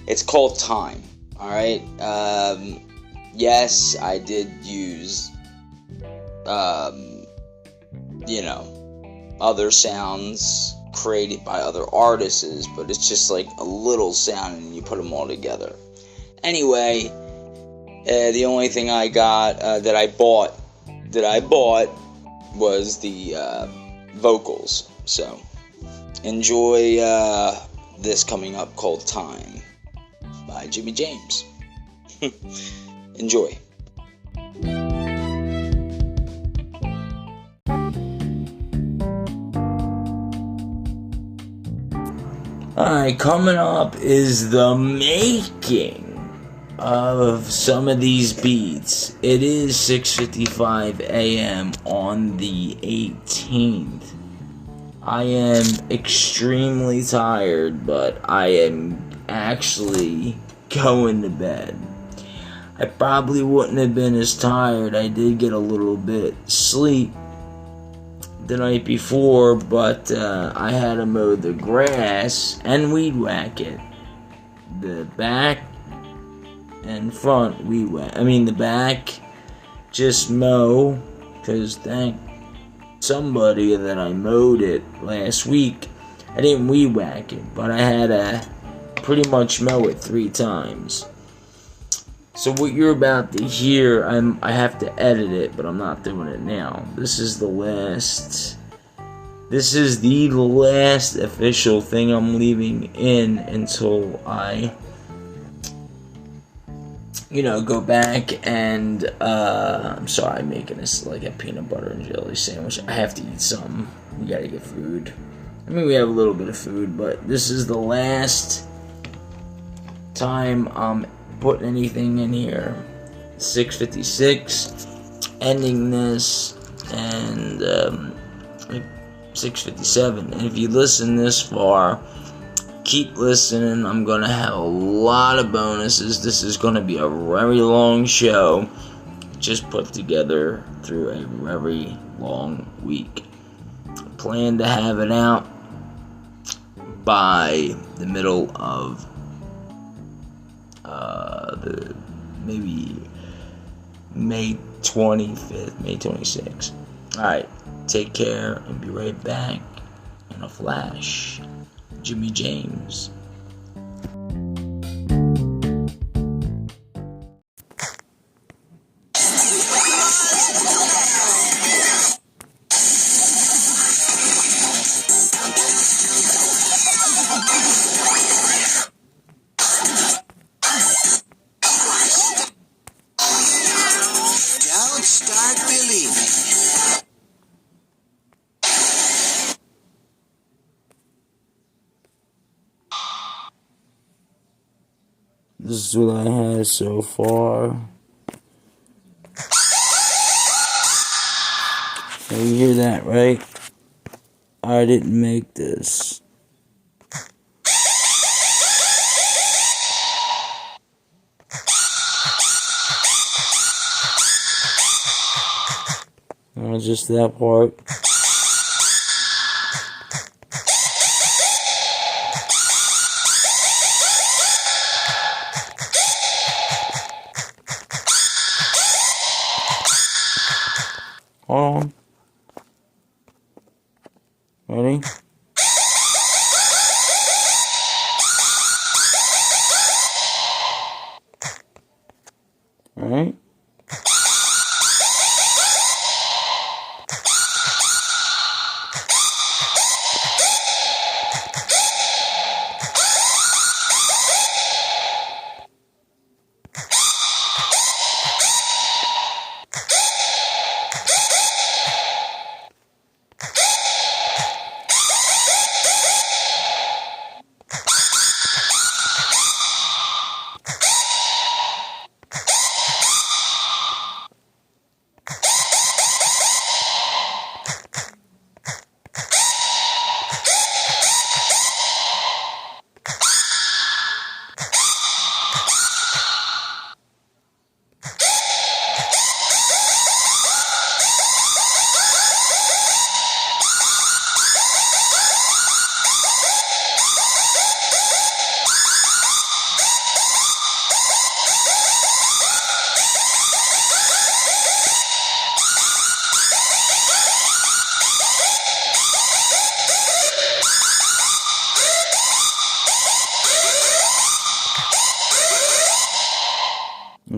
It's called Time, alright? Yes, I did use you know, other sounds created by other artists, but it's just like a little sound and you put them all together. Anyway, the only thing I got, that I bought was the, vocals. So, enjoy, this coming up called Time by Jimmy James. Enjoy. Alright, coming up is the making of some of these beats. It is 6:55 a.m. on the 18th. I am extremely tired, but I am actually going to bed. I probably wouldn't have been as tired. I did get a little bit sleep the night before, but I had to mow the grass and weed whack it. The back and front weed whack. The back just mow, because thank somebody that I mowed it last week. I didn't weed whack it, but I had to pretty much mow it 3 times. So what you're about to hear, I have to edit it, but I'm not doing it now. This is the last official thing I'm leaving in until I, go back and, I'm sorry, I'm making this like a peanut butter and jelly sandwich. I have to eat something. We gotta get food. I mean, we have a little bit of food, but this is the last time I'm putting anything in here. 6:56, ending this, and 6:57. And if you listen this far, keep listening. I'm gonna have a lot of bonuses. This is gonna be a very long show, just put together through a very long week. Plan to have it out by the middle of maybe May 25th, May 26th. Alright, take care and be right back in a flash. Jimmy James. Don't start believing. This is what I had so far. Now you hear that, right? I didn't make this. Just that part. Hold on. Ready? Alright.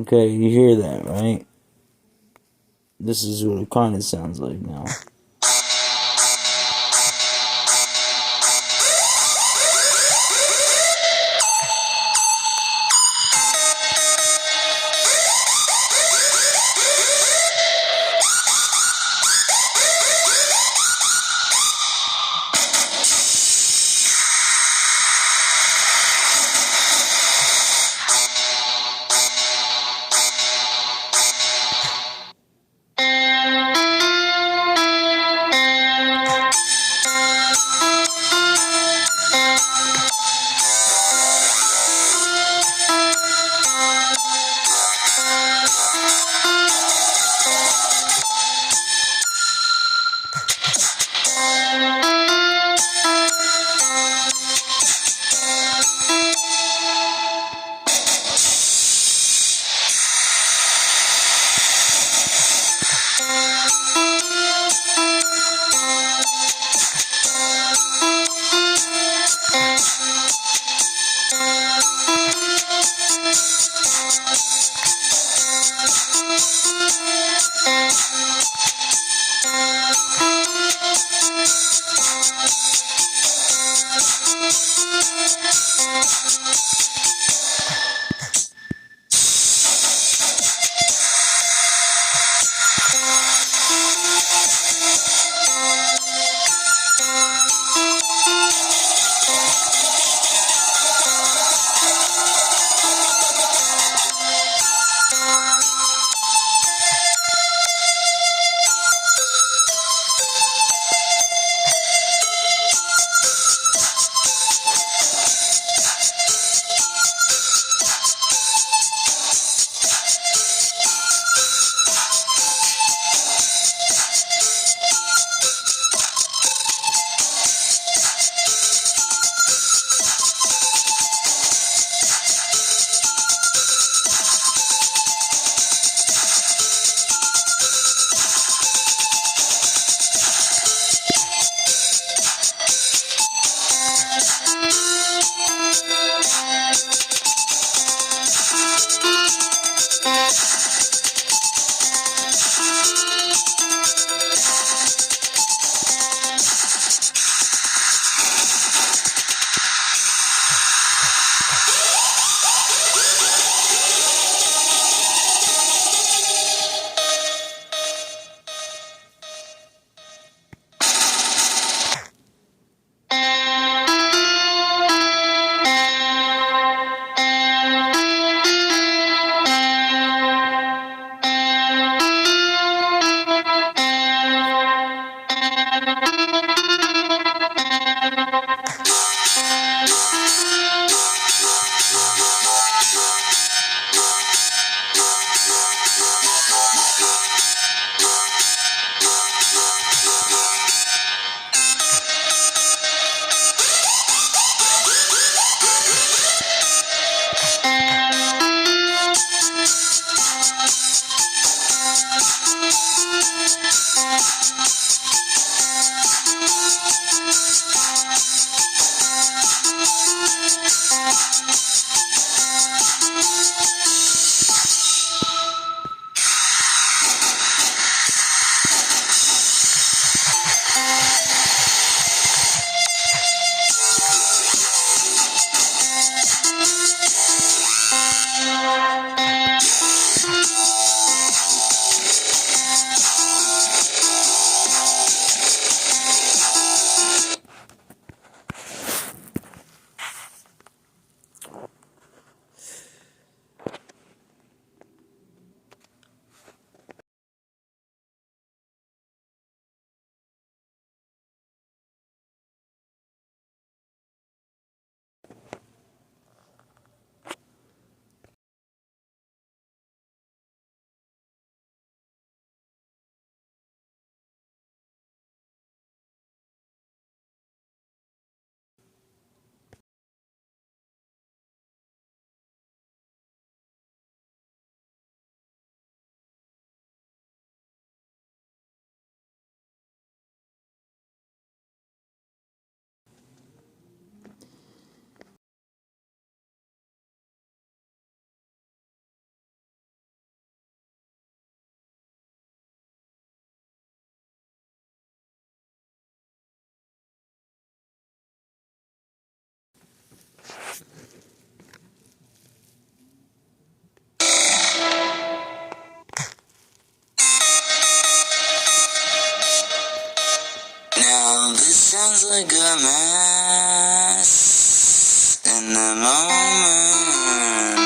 Okay, you hear that, right? This is what it kind of sounds like now. Now this sounds like a mess in the moment,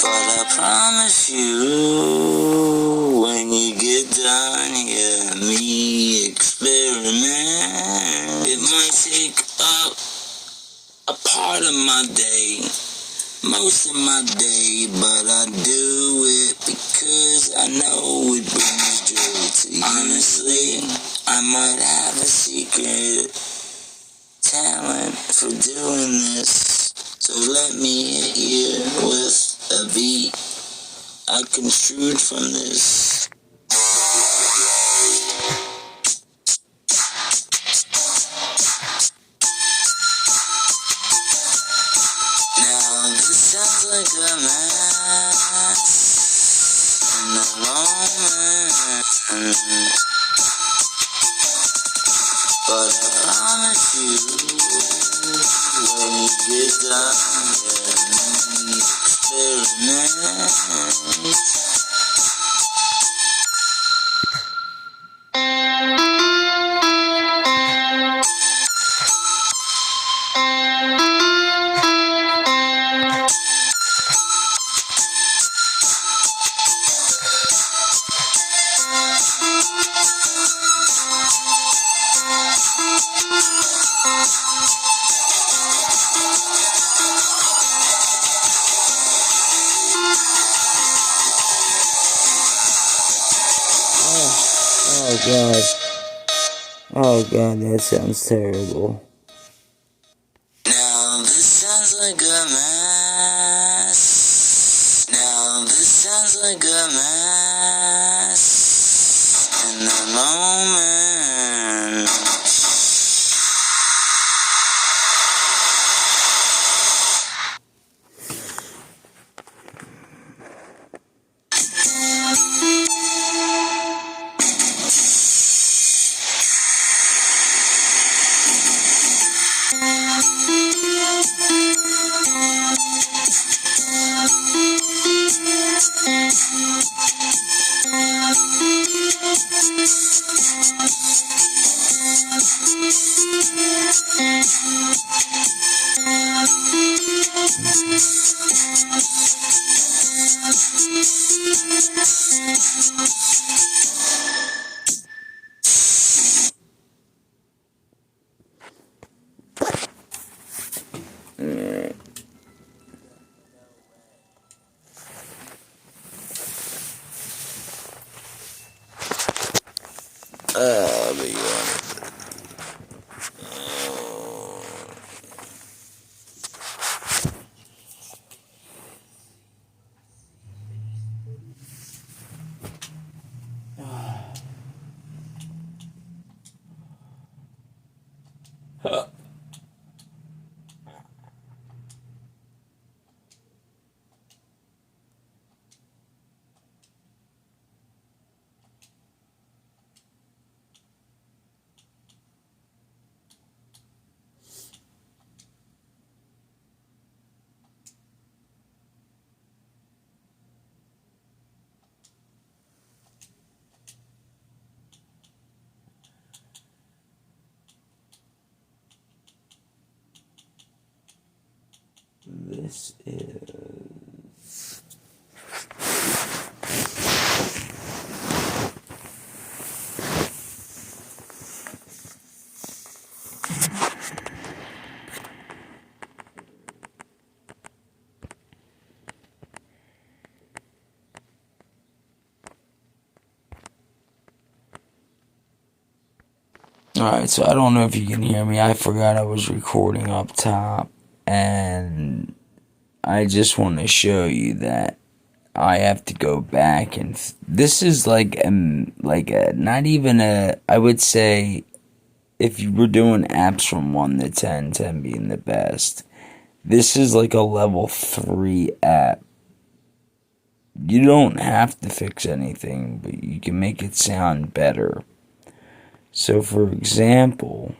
but I promise you, when you get done, you get me experiment. It might take up a part of my day, most of my day, but I do it because I know it brings joy to you. Honestly, I might have a secret talent for doing this, so let me hit you with a beat I construed from this. Now this sounds like a mess in the moment, but I promise you, when you get done, experiment. Oh god. Oh god, that sounds terrible. Now this sounds like a mess. Now this sounds like a mess. In the moment. But yeah. This is... Alright, so I don't know if you can hear me. I forgot I was recording up top, and I just want to show you that I have to go back, and this is like a not even a, I would say, if you were doing apps from 1 to 10, 10 being the best, this is like a level 3 app. You don't have to fix anything, but you can make it sound better. So for example,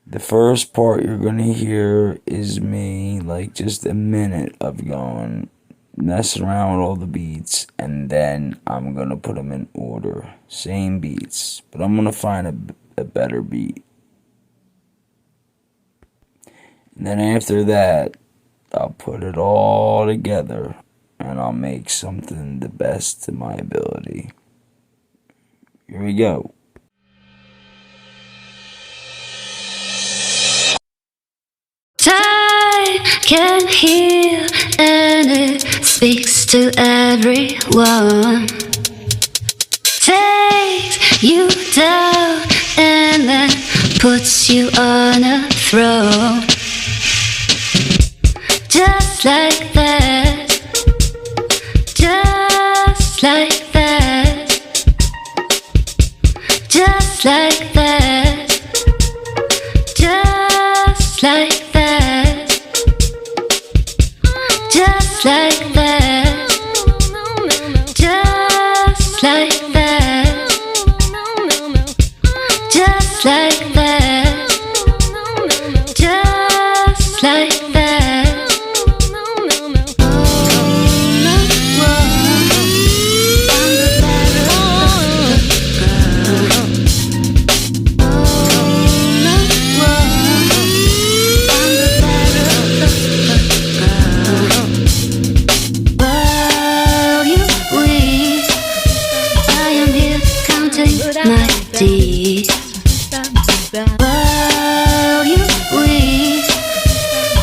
the first part you're going to hear is me, like just a minute of going, messing around with all the beats, and then I'm going to put them in order. Same beats, but I'm going to find a better beat. And then after that, I'll put it all together, and I'll make something the best to my ability. Here we go. Time can heal and it speaks to everyone. Takes you down and then puts you on a throne. Just like that. Just like that. Just like that. Just like that. Just like that. Just like that. Just like that. counting my deeds. While you weep,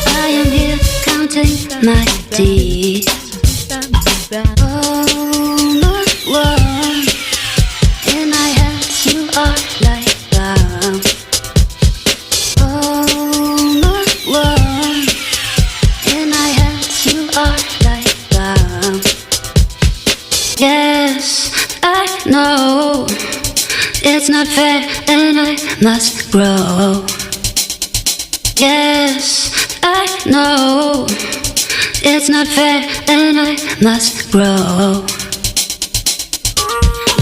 I am here counting my deeds. Oh my one, in my hands you are like balm. Oh my one, in my hands you are like balm. Yes, I know it's not fair and I must grow. Yes, I know it's not fair and I must grow.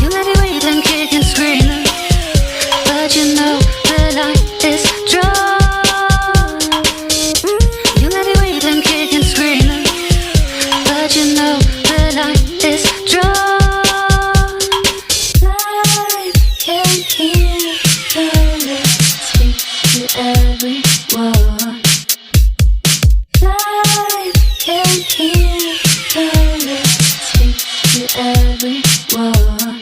You let me wait and kick and scream, but you know the line is drawn. You let me wait and kick and scream, but you know the line is drawn. Life can hear the lips speak to everyone. Life can hear the lips speak to everyone.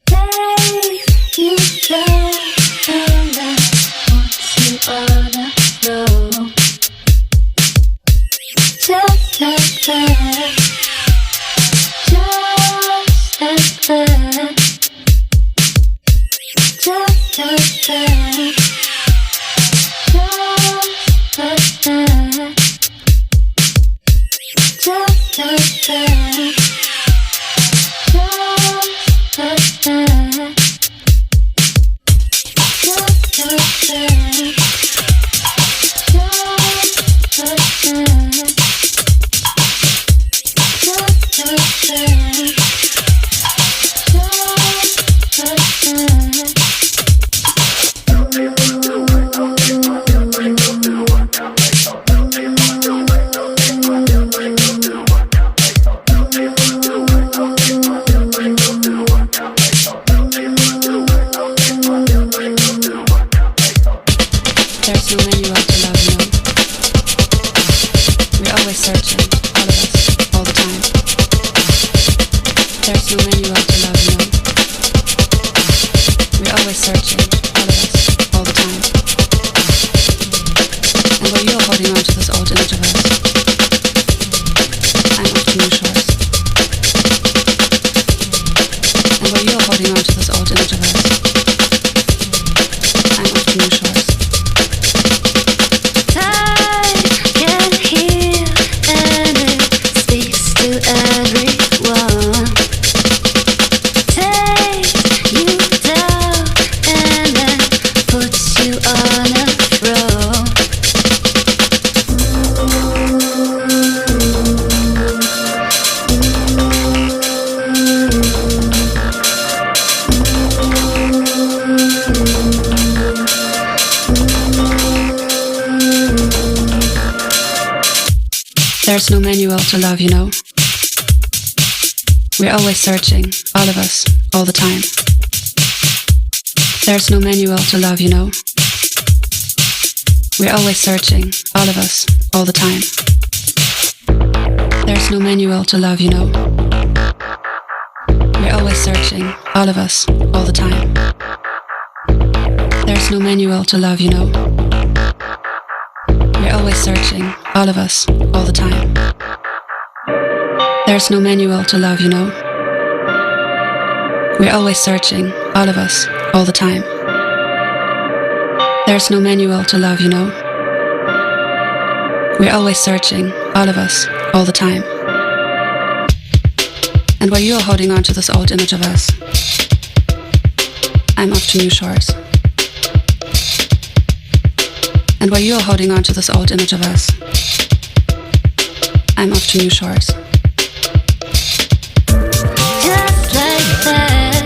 Take you down and I want you on a roll. Just like that. Just like that. Just like that. Just like that. Just like that. Just like that. Just like that. Just like that. Just like that. There's no manual to love, you know. We're always searching, all of us, all the time. There's no manual to love, you know. We're always searching, all of us, all the time. And while you're holding on to this old image of us, I'm off to new shores. And while you're holding on to this old image of us, I'm off to new shores. Time can heal and it speaks to everyone. Take you down and then puts you on a throne. There's no manual to love, you know. We're always searching, all of us, all the time. There's no manual to love, you know. We're always searching, all of us, all the time. There's no manual to love, you know. We're always searching, all of us, all the time. There's no manual to love, you know. We're always searching, all of us, all the time. There's no manual to love, you know. We're always searching, all of us, all the time. There's no manual to love, you know. We're always searching, all of us, all the time. And while you're holding on to this old image of us, I'm off to new shores. And while you're holding on to this old image of us, I'm off to new shores. Just like that.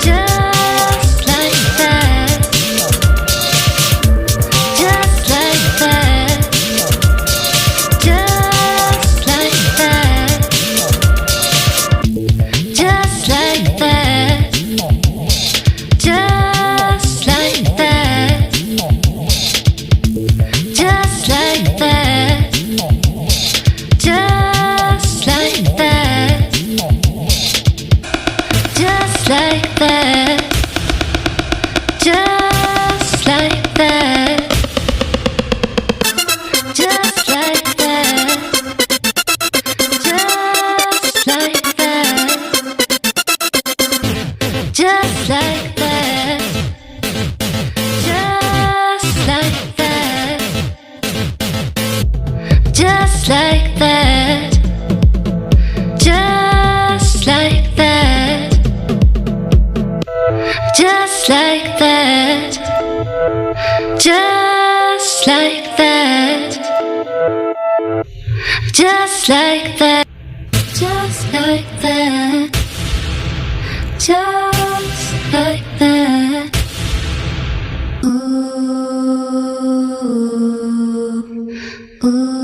Just like that. Just like that. Just like that. Just like that. Just like that. Just like that. like that. Just like that. Just like that. Just like that. Just like that. Just like that. Ooh, ooh.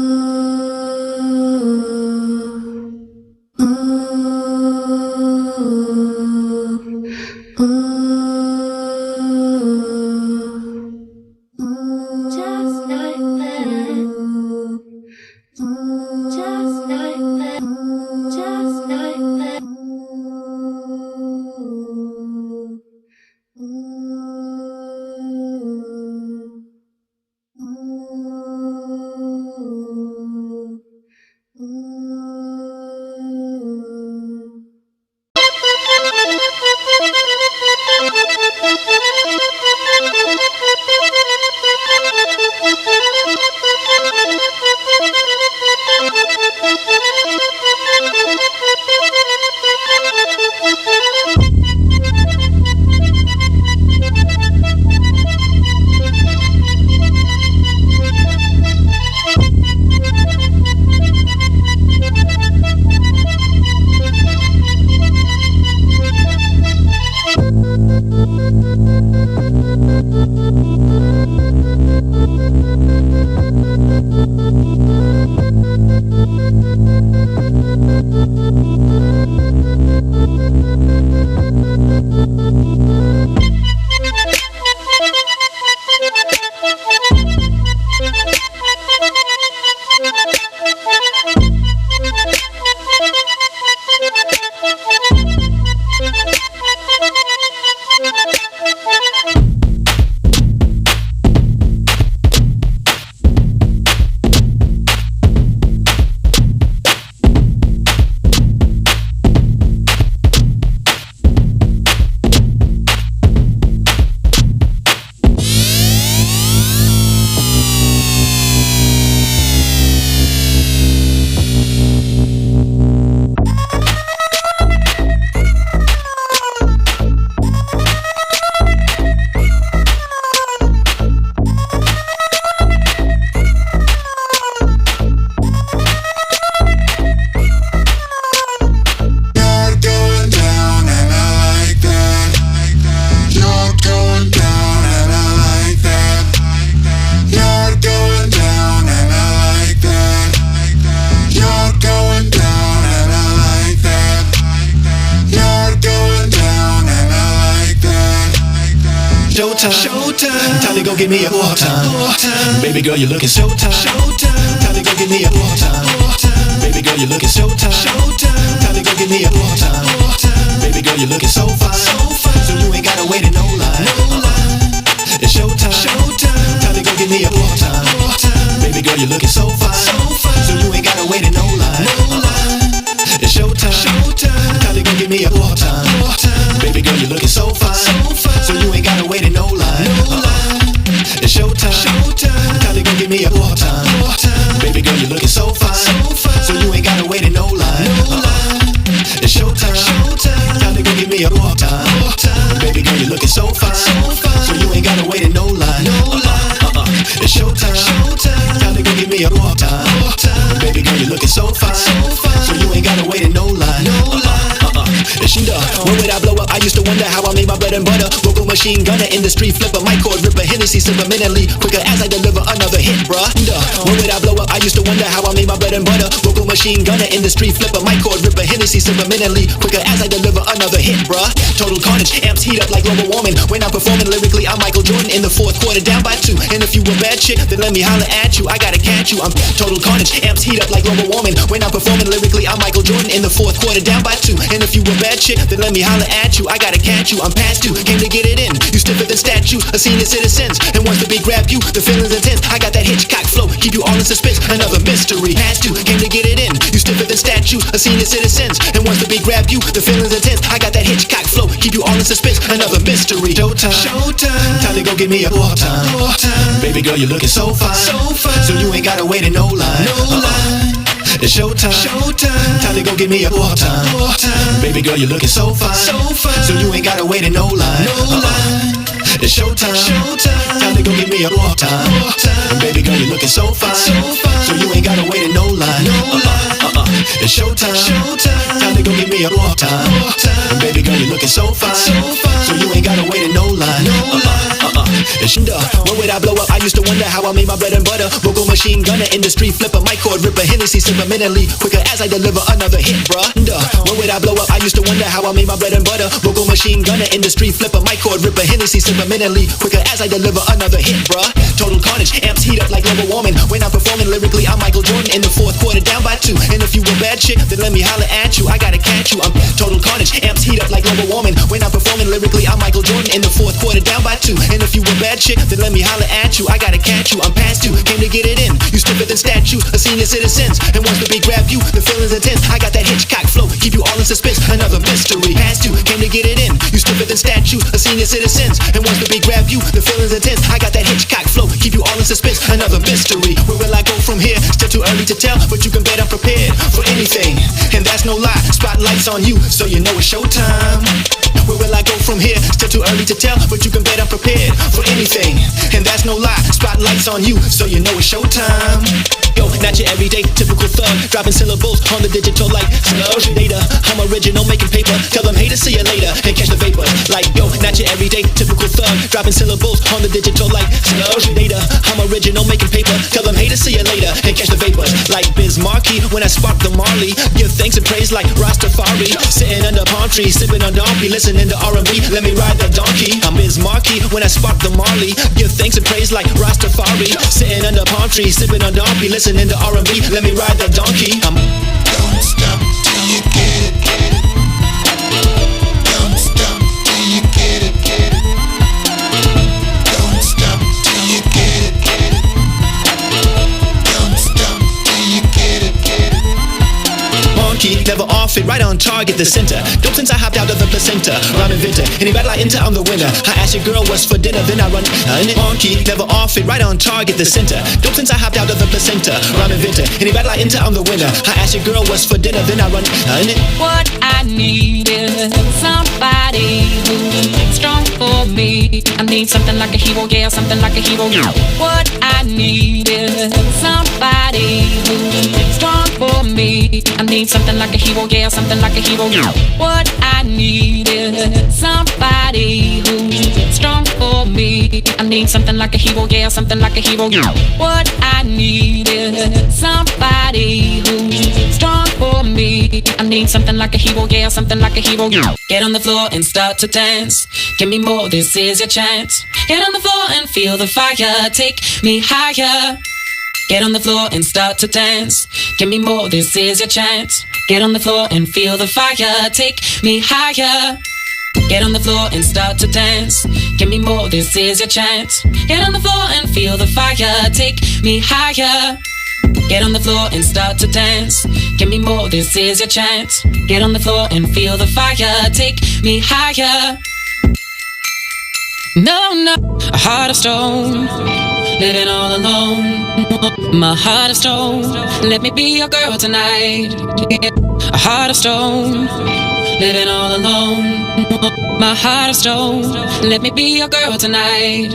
Showtime, time to go get me a wartime. Baby girl, you're looking showtime. Time to go get me a wartime. Baby girl, you're looking showtime. Time to go get me a wartime. Baby girl, you're looking so fine. So you ain't gotta wait in no line. It's showtime. Time to go get me a wartime. Baby girl, you're looking so fine. So you ain't gotta wait in no line. It's showtime. Time to go get me a wartime. Baby girl, you're looking so fine. So you ain't gotta wait in no line. It's showtime. Time to go get me a wartime. Baby girl, you're looking so fine. So you ain't gotta wait in no line. It's showtime. Time to go get me a wartime. Baby girl, you're looking so fine. So you ain't gotta wait in no line. It's showtime. Time to go get me a wartime. Baby girl, you're looking so fine. So you ain't gotta wait in no line. When would I blow up? I used to wonder how I made my bread and butter. Vocal machine gunner in the street, flipper, mic cord ripper, Hennessy subliminally quicker as I deliver another hit, bruh. When would I blow up? I used to wonder how I made my bread and butter. Vocal machine gunner in the street, flipper, mic cord ripper, Hennessy subliminally quicker as I deliver another hit, bruh. Total carnage, amps heat up like global warming. When I'm performing lyrically, I'm Michael Jordan in the fourth quarter, down by 2. And if you a bad chick, then let me holler at you. I gotta catch you. I'm total carnage, amps heat up like global warming. When I'm performing lyrically, I'm Michael Jordan in the fourth quarter, down by 2. And if you a bad chick, then let me holler at you. I gotta catch you. I'm past due, came to get it in. You stiffer than statue, a senior citizens. And once the beat grab you, the feeling's intense. I got that Hitchcock flow, keep you all in suspense. Another mystery, past due, came to get it in. You stiffer than statue, a senior citizens. And once the beat grab you, the feeling's intense. I got that Hitchcock flow, keep you all in suspense. Another mystery. Showtime, time to go get me a wartime. Baby girl, you're looking so fine. So you ain't gotta wait in no line. It's showtime, time to go get me a wartime. Baby Baby girl, you're looking so fine. So you ain't gotta wait in no line. It's showtime. Time to go give me a more time. And baby girl, you're looking so fine. So you ain't gotta wait in no line. It's showtime. Time to go give me a more time. And baby girl, you're looking so fine. So you ain't gotta wait in no line. When would I blow up? I used to wonder how I made my bread and butter. Vocal machine gunner, industry flipper, mic cord ripper, Hennessy sipper, minutely quicker as I deliver another hit, bruh. When would I blow up? I used to wonder how I made my bread and butter. Vocal machine gunner, industry flipper, mic cord ripper, Hennessy sipper, minutely quicker as I deliver another hit, bruh. Total carnage, amps heat up like global warming. When I'm performing lyrically, I'm Michael Jordan in the fourth quarter, down by 2. And if you a bad chick, then let me holler at you. I gotta catch you. I'm total carnage, amps heat up like global warming. When I'm performing lyrically, I'm Michael Jordan in the fourth quarter, down by 2. And if you a bad chick, then let me holler at you. I gotta catch you. I'm past you, came to get it in. You stiffer than statues, a senior citizens. And once the beat grab you, the feeling's intense. I got that Hitchcock flow, keep you all in suspense. Another mystery. Past you, came to get it in. You stiffer than statues, a senior citizens. And once the beat grab you, the feeling's intense. I got that Hitchcock flow, keep you all in suspense. Another mystery. Where will I go from here? Still too early to tell, but you can bet I'm prepared for anything. And that's no lie. Spotlight's on you, so you know it's showtime. Where will I go from here? Still too early to tell, but you can bet I'm prepared for anything. And that's no lie. Spotlight's on you, so you know it's showtime. Yo, not your everyday typical thug, dropping syllables on the digital like sludge data. I'm original, making paper. Tell them haters see you later and catch the vapor. Like yo, not your everyday typical thug, dropping syllables on the digital like sludge data. I'm original, making paper. Tell them haters see you later and catch the vapor. Like Biz Markie when I spark the Marley. Give thanks and praise like Rastafari. Sitting under palm trees, sipping on donkey, listening to R&B. Let me ride the donkey. I'm Biz Markie when I spark the Marley. Give thanks and praise like Rastafari. Sitting under palm trees, sipping on donkey, listening to R&B. Let me ride the donkey. Don't stop till you get it. Don't stop till you get it. Don't stop till you get it. Don't stop till you get it. Monkey, never off it, right on target, the center. Dope since I hopped out of the placenta. Rhyme inventor, any battle I enter, I'm the winner. I ask your girl what's for dinner, then I run. Monkey, never off it, right on target, the center. Dope since I hopped out of the placenta. Rhyme inventor, any battle I enter, I'm the winner. I ask your girl what's for dinner, then I run. What I need is somebody who's strong for me. I need something like a hero, yeah, something like a hero. What I need is somebody who's strong for me. I need something like a hero, yeah, something like a hero. What I need is somebody who's strong for me. I need something like a hero, yeah, something like a hero. What I need is somebody who's strong for me. I need something like a hero, yeah, something like a hero. Get on the floor and start to dance. Give me more, this is your chance. Get on the floor and feel the fire. Take me higher. Get on the floor and start to dance. Give me more, this is your chance. Get on the floor and feel the fire. Take me higher. Get on the floor and start to dance. Give me more, this is your chance. Get on the floor and feel the fire. Take me higher. Get on the floor and start to dance. Give me more, this is your chance. Get on the floor and feel the fire. Take me higher. No, a heart of stone, living all alone. My heart of stone, let me be your girl tonight. A heart of stone, living all alone. My heart of stone, let me be your girl tonight.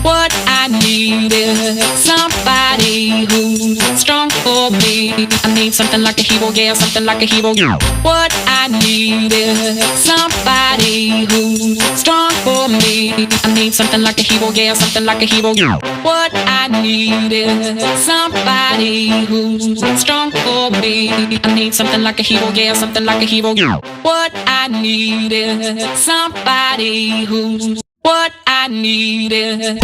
What I need is somebody who's strong for me. I need something like a hero, yeah, something like a hero. What I need is somebody who's strong for me. I need something like a hero, yeah, something like a hero. What I need is somebody who's strong for me. I need something like a hero, yeah, something like a hero. What I need is somebody who's. What I need is.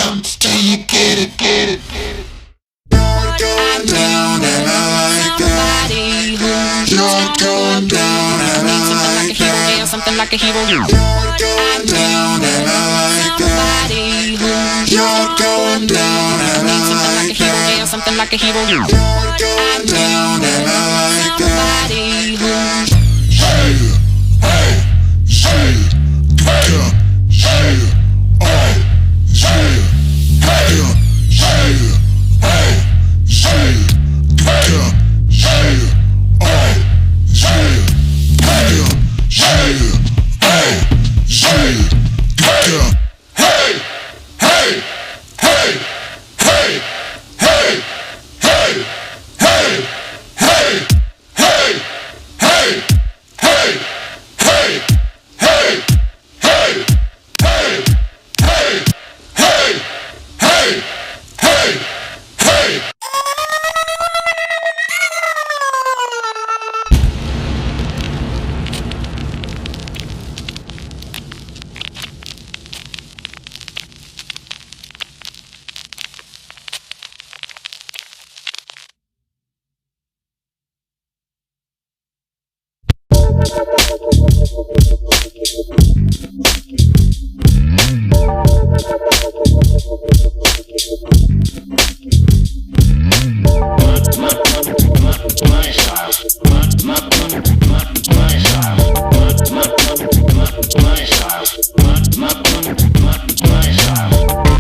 down till you get it, get it. You're going down and I like that. You're going down and I like that. Something like a hero. You're going down and I like that. You're going down and I like that. Something like a hero. You're going down and I like that. Hey, hey, hey, hey, hey, hey,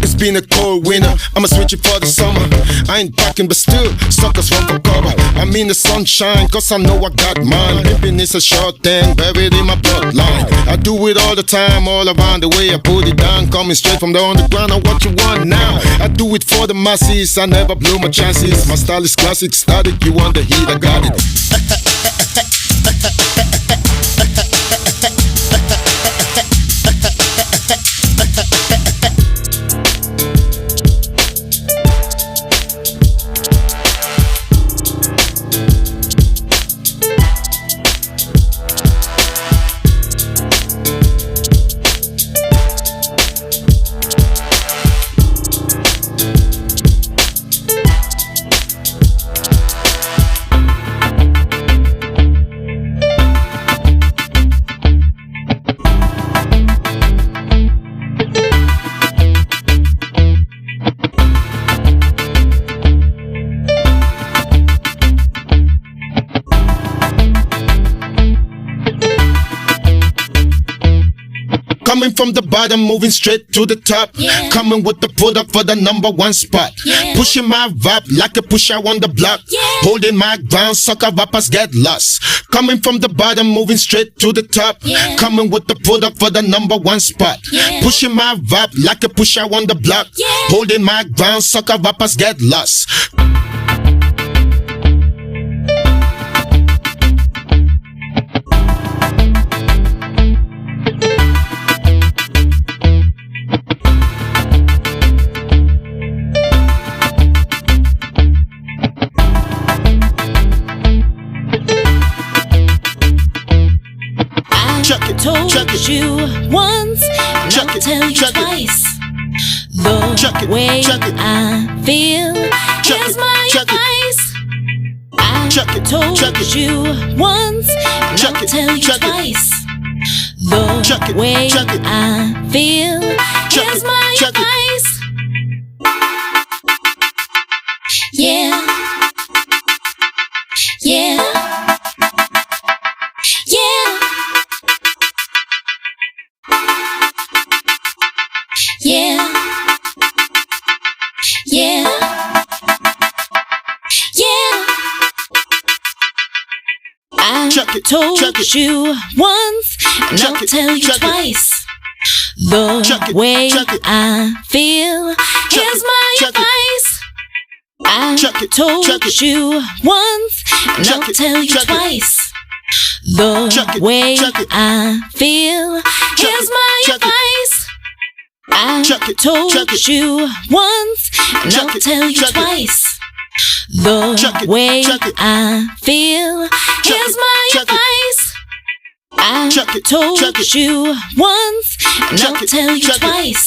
It's been a cold winter, I'ma switch it for the summer. I ain't packing, but still, suckers run for cover. I'm in the sunshine, cause I know I got mine. Pimping is a short thing, buried in my bloodline. I do it all the time, all around the way I put it down. Coming straight from the underground, on what you want now. I do it for the masses, I never blew my chances. My style is classic, static, you want the heat, I got it. Coming from the bottom, moving straight to the top. Yeah. Coming with the product for the #1 spot. Yeah. Pushing my vibe like a pusher on the block. Yeah. Holding my ground, sucker rappers get lost. Coming from the bottom, moving straight to the top. Yeah. Coming with the product for the #1 spot. Yeah. Pushing my vibe like a pusher on the block. Yeah. Holding my ground, sucker rappers get lost. Told you once, and I'll tell you twice. The way I feel is my advice. I told you once, and I'll tell you twice. The way I feel is my advice. Yeah, yeah, yeah. Yeah, yeah, yeah. I told you once, and I'll tell you twice. The way I feel is my advice. I told you once, and I'll tell you twice. The way I feel is my advice. I told you once, and I'll tell you twice. The way I feel is my advice. I told you once, and I'll tell you twice.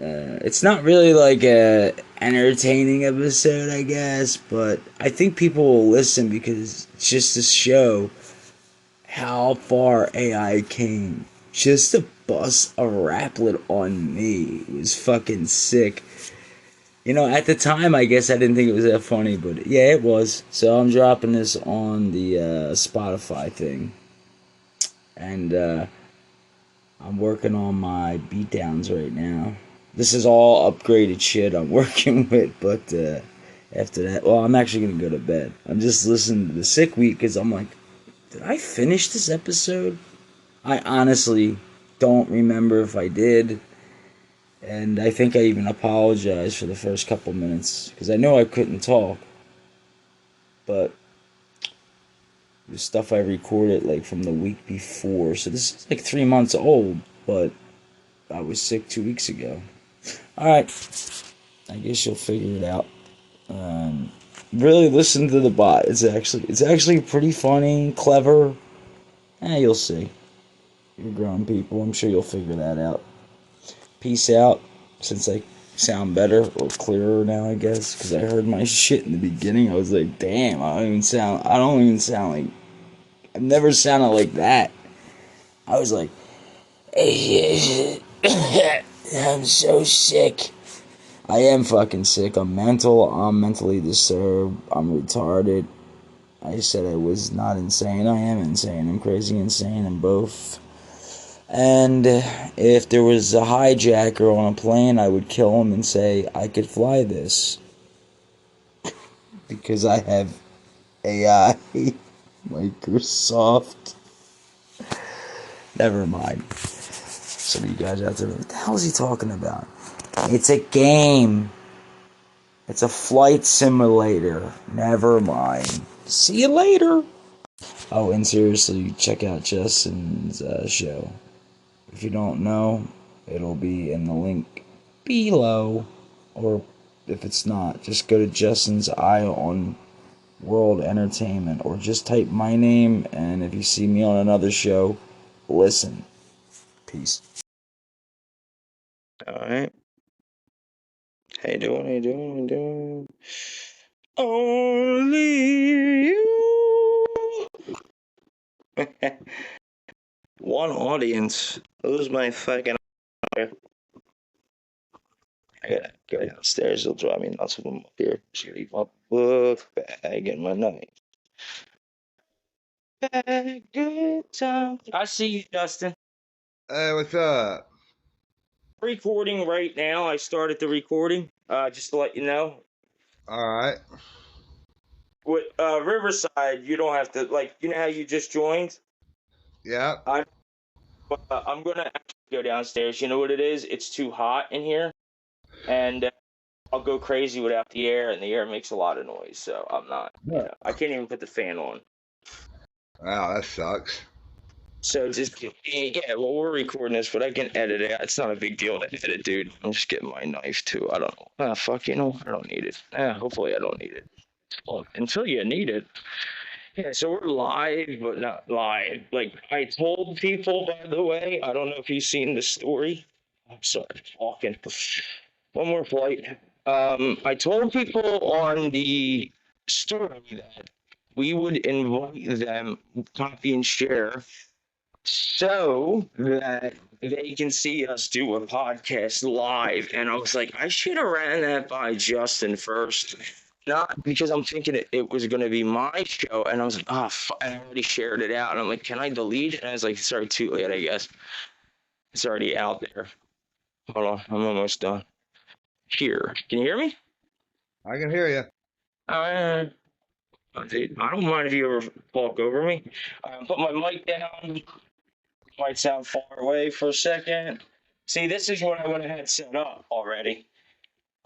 It's not really like a entertaining episode, I guess, but I think people will listen because it's just to show how far AI came. Just to bust a raplet on me was fucking sick. You know, at the time, I guess I didn't think it was that funny, but yeah, it was. So I'm dropping this on the Spotify thing. And I'm working on my beatdowns right now. This is all upgraded shit I'm working with, but after that, well, I'm actually going to go to bed. I'm just listening to the sick week because I'm like, did I finish this episode? I honestly don't remember if I did. And I think I even apologized for the first couple minutes because I know I couldn't talk. But the stuff I recorded like from the week before. So this is like 3 months old, but I was sick 2 weeks ago. Alright. I guess you'll figure it out. Really listen to the bot. It's actually pretty funny, clever. You'll see. You're grown people. I'm sure you'll figure that out. Peace out. Since I sound better or clearer now, I guess, because I heard my shit in the beginning. I was like, damn, I don't even sound like, I've never sounded like that. I was like, I'm so sick. I am fucking sick. I'm mentally disturbed. I'm retarded. I said I was not insane. I am insane. I'm crazy insane in both. And if there was a hijacker on a plane, I would kill him and say, I could fly this. Because I have AI. Microsoft. Never mind. Some of you guys out there, what the hell is he talking about? It's a game. It's a flight simulator. Never mind. See you later. Oh, and seriously, check out Justin's show. If you don't know, it'll be in the link below. Or if it's not, just go to Justin's Eye on World Entertainment. Or just type my name, and if you see me on another show, listen. Peace. Alright. How you doing? How you doing? How you doing? Only you. One audience. Who's my fucking. I gotta go downstairs. They'll drive me nuts with them up here. Just leave my book bag and my knife. Bag, good time. I see you, Justin. Hey, what's up? Recording right now. I started the recording. Just to let you know. Alright. With Riverside, you don't have to, like, you know how you just joined? Yeah. I'm gonna actually go downstairs. You know what it is? It's too hot in here, and I'll go crazy without the air, and the air makes a lot of noise. So I'm not. You know, I can't even put the fan on. Wow, that sucks. So just yeah. Well, we're recording this, but I can edit it. It's not a big deal to edit, dude. I'm just getting my knife too. I don't know. Ah, fuck. You know, I don't need it. Hopefully I don't need it. Well, until you need it. Yeah, so we're live, but not live. Like, I told people, by the way, I don't know if you've seen the story. I'm sorry, talking. One more flight. I told people on the story that we would invite them, copy and share, so that they can see us do a podcast live. And I was like, I should have ran that by Justin first. Not because I'm thinking it was going to be my show. And I was like, oh, and I already shared it out. And I'm like, can I delete it? And I was like, sorry, too late, I guess. It's already out there. Hold on, I'm almost done. Here. Can you hear me? I can hear you. Dude, I don't mind if you ever talk over me. Put my mic down. Might sound far away for a second. See, this is what I would have had set up already.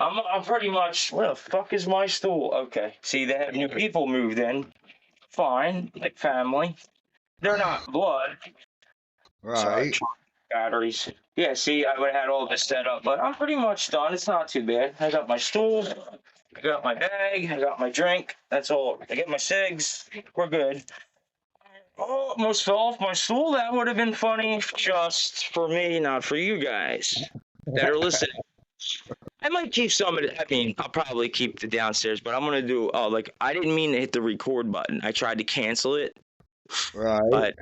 I'm pretty much. Where the fuck is my stool? Okay. See, they have new people moved in. Fine, like family. They're not blood. Sorry, Right. batteries. Yeah. See, I would have had all this set up, but I'm pretty much done. It's not too bad. I got my stool. I got my bag. I got my drink. That's all. I get my cigs. We're good. Oh, almost fell off my stool. That would have been funny just for me, not for you guys that are listening. I might keep some of it. I mean, I'll probably keep the downstairs, but I'm gonna do. Oh, like I didn't mean to hit the record button. I tried to cancel it, Right. but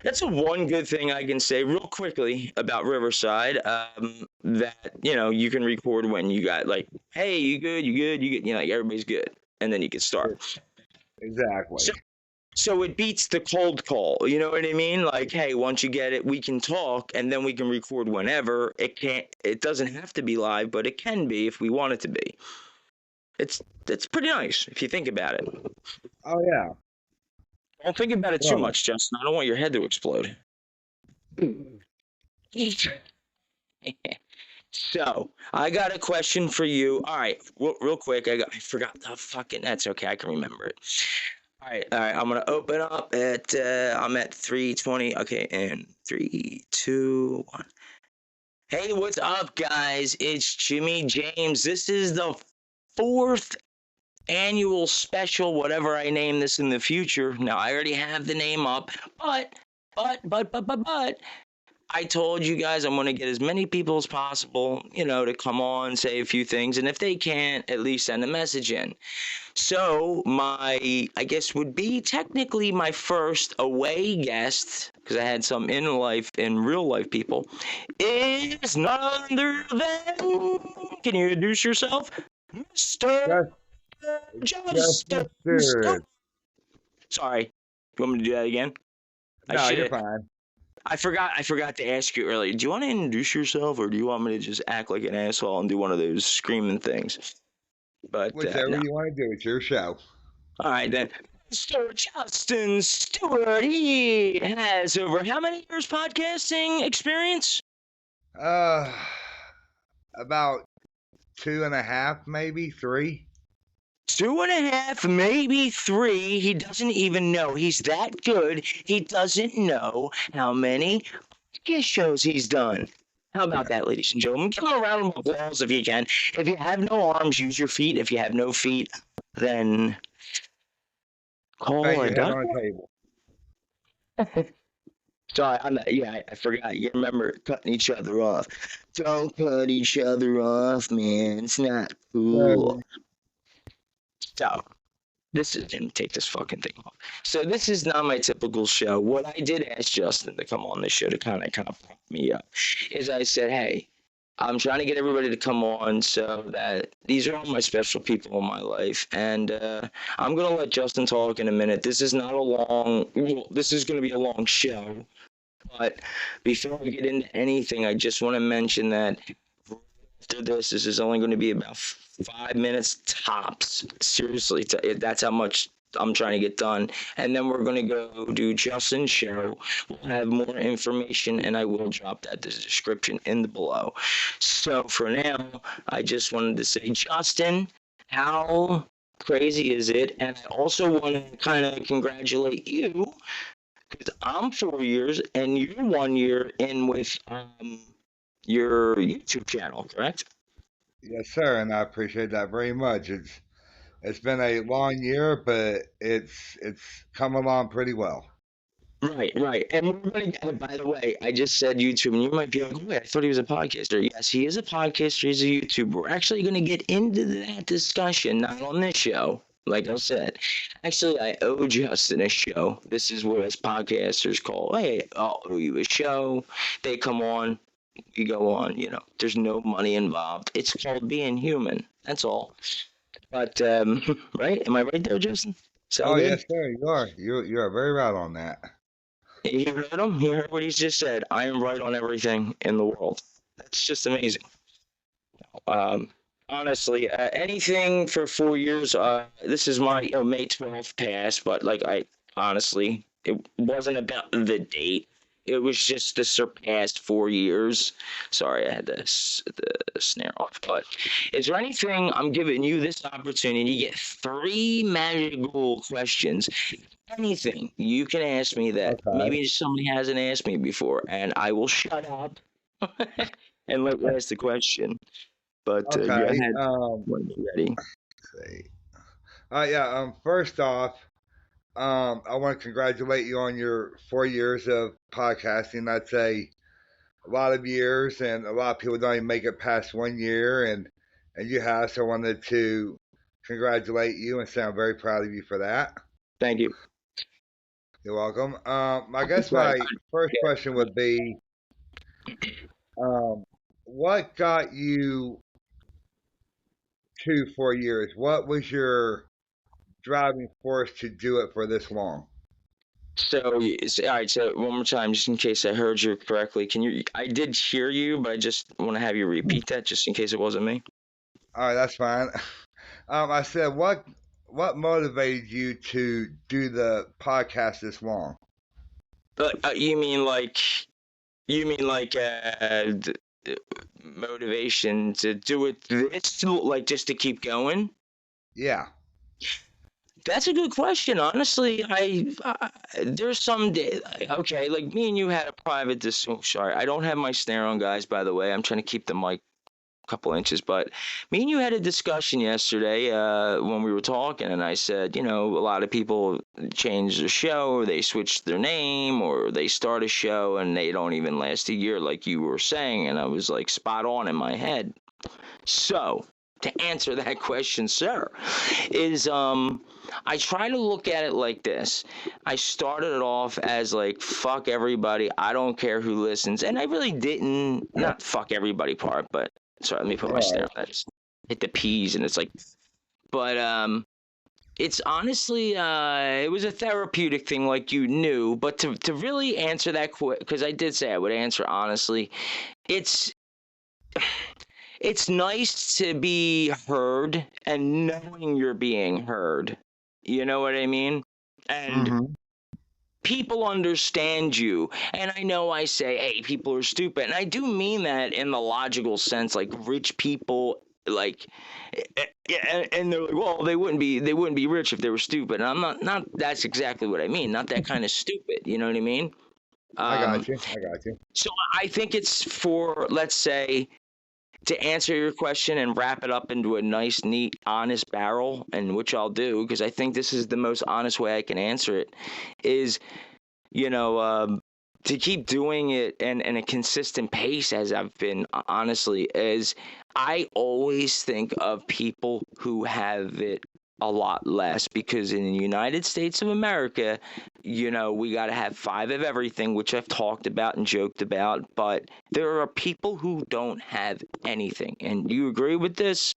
that's the one good thing I can say real quickly about Riverside. That you can record when you got like, hey, you good, you good, you good. Like everybody's good, and then you can start. Exactly. So it beats the cold call. You know what I mean? Like, hey, once you get it, we can talk, and then we can record whenever. It doesn't have to be live, but it can be if we want it to be. It's pretty nice if you think about it. Oh yeah. Don't think about it too much, Justin. I don't want your head to explode. So I got a question for you. All right, real quick. I forgot the fucking. That's okay. I can remember it. All right. I'm gonna open up at. I'm at 3:20. Okay, and 3, 2, 1. Hey, what's up, guys? It's Jimmy James. This is the 4th annual special, whatever I name this in the future. Now I already have the name up, but I told you guys I'm going to get as many people as possible, to come on, say a few things, and if they can't, at least send a message in. So I guess would be technically my first away guest, because I had some in real life people, is none other than, can you introduce yourself? Mr. Justin. Sorry. You want me to do that again? No, you're fine. I forgot to ask you earlier. Do you want to introduce yourself, or do you want me to just act like an asshole and do one of those screaming things? But whichever you want to do, it's your show. All right then. Mr. Justin Stewart, he has over how many years podcasting experience? About 2.5, maybe 3. 2.5, maybe 3. He doesn't even know. He's that good. He doesn't know how many podcast shows he's done. How about that, ladies and gentlemen? Give him a round of applause if you can. If you have no arms, use your feet. If you have no feet, then call it done. On the table. Sorry, I forgot. You remember cutting each other off. Don't cut each other off, man. It's not cool. So, let me take this fucking thing off. So this is not my typical show. What I did ask Justin to come on the show to kind of pump me up is I said, hey, I'm trying to get everybody to come on so that these are all my special people in my life. And I'm going to let Justin talk in a minute. This is not this is going to be a long show. But before we get into anything, I just want to mention that after this is only going to be about 5 minutes tops. Seriously, that's how much I'm trying to get done. And then we're going to go do Justin's show. We'll have more information, and I will drop that description in the below. So for now, I just wanted to say, Justin, how crazy is it? And I also want to kind of congratulate you, because I'm 4 years, and you're 1 year in with your YouTube channel, correct? Yes, sir, and I appreciate that very much. It's been a long year, but it's come along pretty well. Right. And we're going to, by the way, I just said YouTube, and you might be like, wait, I thought he was a podcaster. Yes, he is a podcaster. He's a YouTuber. We're actually going to get into that discussion, not on this show. Like I said, actually, I owe Justin a show. This is what us podcasters call, hey, I'll owe you a show. They come on. You go on, there's no money involved. It's called being human. That's all. But, right? Am I right there, Justin? Good? Yes, sir. You are. You are very right on that. You heard him? He heard what he just said. I am right on everything in the world. That's just amazing. Honestly, anything for 4 years, this is my May 12th pass, but honestly, it wasn't about the date. It was just the surpassed 4 years. Sorry, I had the snare off. But is there anything, I'm giving you this opportunity to get 3 magical questions. Anything you can ask me that maybe somebody hasn't asked me before, and I will shut up and let you ask the question. But go ahead when you're ready. Let's see. First off, I want to congratulate you on your 4 years of podcasting. a lot of years, and a lot of people don't even make it past 1 year, and you have. So I wanted to congratulate you and say I'm very proud of you for that. Thank you. You're welcome. I guess Right. my first question would be, what got you to 4 years? What was your driving force to do it for this long? So, all right. So, one more time, just in case I heard you correctly. Can you? I did hear you, but I just want to have you repeat that, just in case it wasn't me. All right, that's fine. I said, what motivated you to do the podcast this long? But you mean like motivation to do it this, like just to keep going? Yeah. That's a good question. Honestly, there's some day, okay, like me and you had a private sorry, I don't have my snare on, guys, by the way. I'm trying to keep the mic a couple inches, but me and you had a discussion yesterday when we were talking, and I said, a lot of people change their show, or they switch their name, or they start a show and they don't even last a year, like you were saying, and I was like spot on in my head. So, to answer that question, sir, is I try to look at it like this. I started it off as like, fuck everybody, I don't care who listens, and I really didn't, not fuck everybody part, but, sorry, let me put my snare on, I just hit the P's, and it's like, but it's honestly, it was a therapeutic thing, like you knew, but to really answer that because I did say I would answer honestly, it's nice to be heard and knowing you're being heard. You know what I mean? And people understand you. And I know I say, hey, people are stupid. And I do mean that in the logical sense, like rich people, like, and they're like, well, they wouldn't be rich if they were stupid. And I'm not that's exactly what I mean. Not that kind of stupid. You know what I mean? I got you. So I think it's for, let's say, to answer your question and wrap it up into a nice, neat, honest barrel, and which I'll do, because I think this is the most honest way I can answer it, is, to keep doing it in a consistent pace as I've been, honestly, is I always think of people who have it a lot less, because in the United States of America, we got to have 5 of everything, which I've talked about and joked about, but there are people who don't have anything. And you agree with this?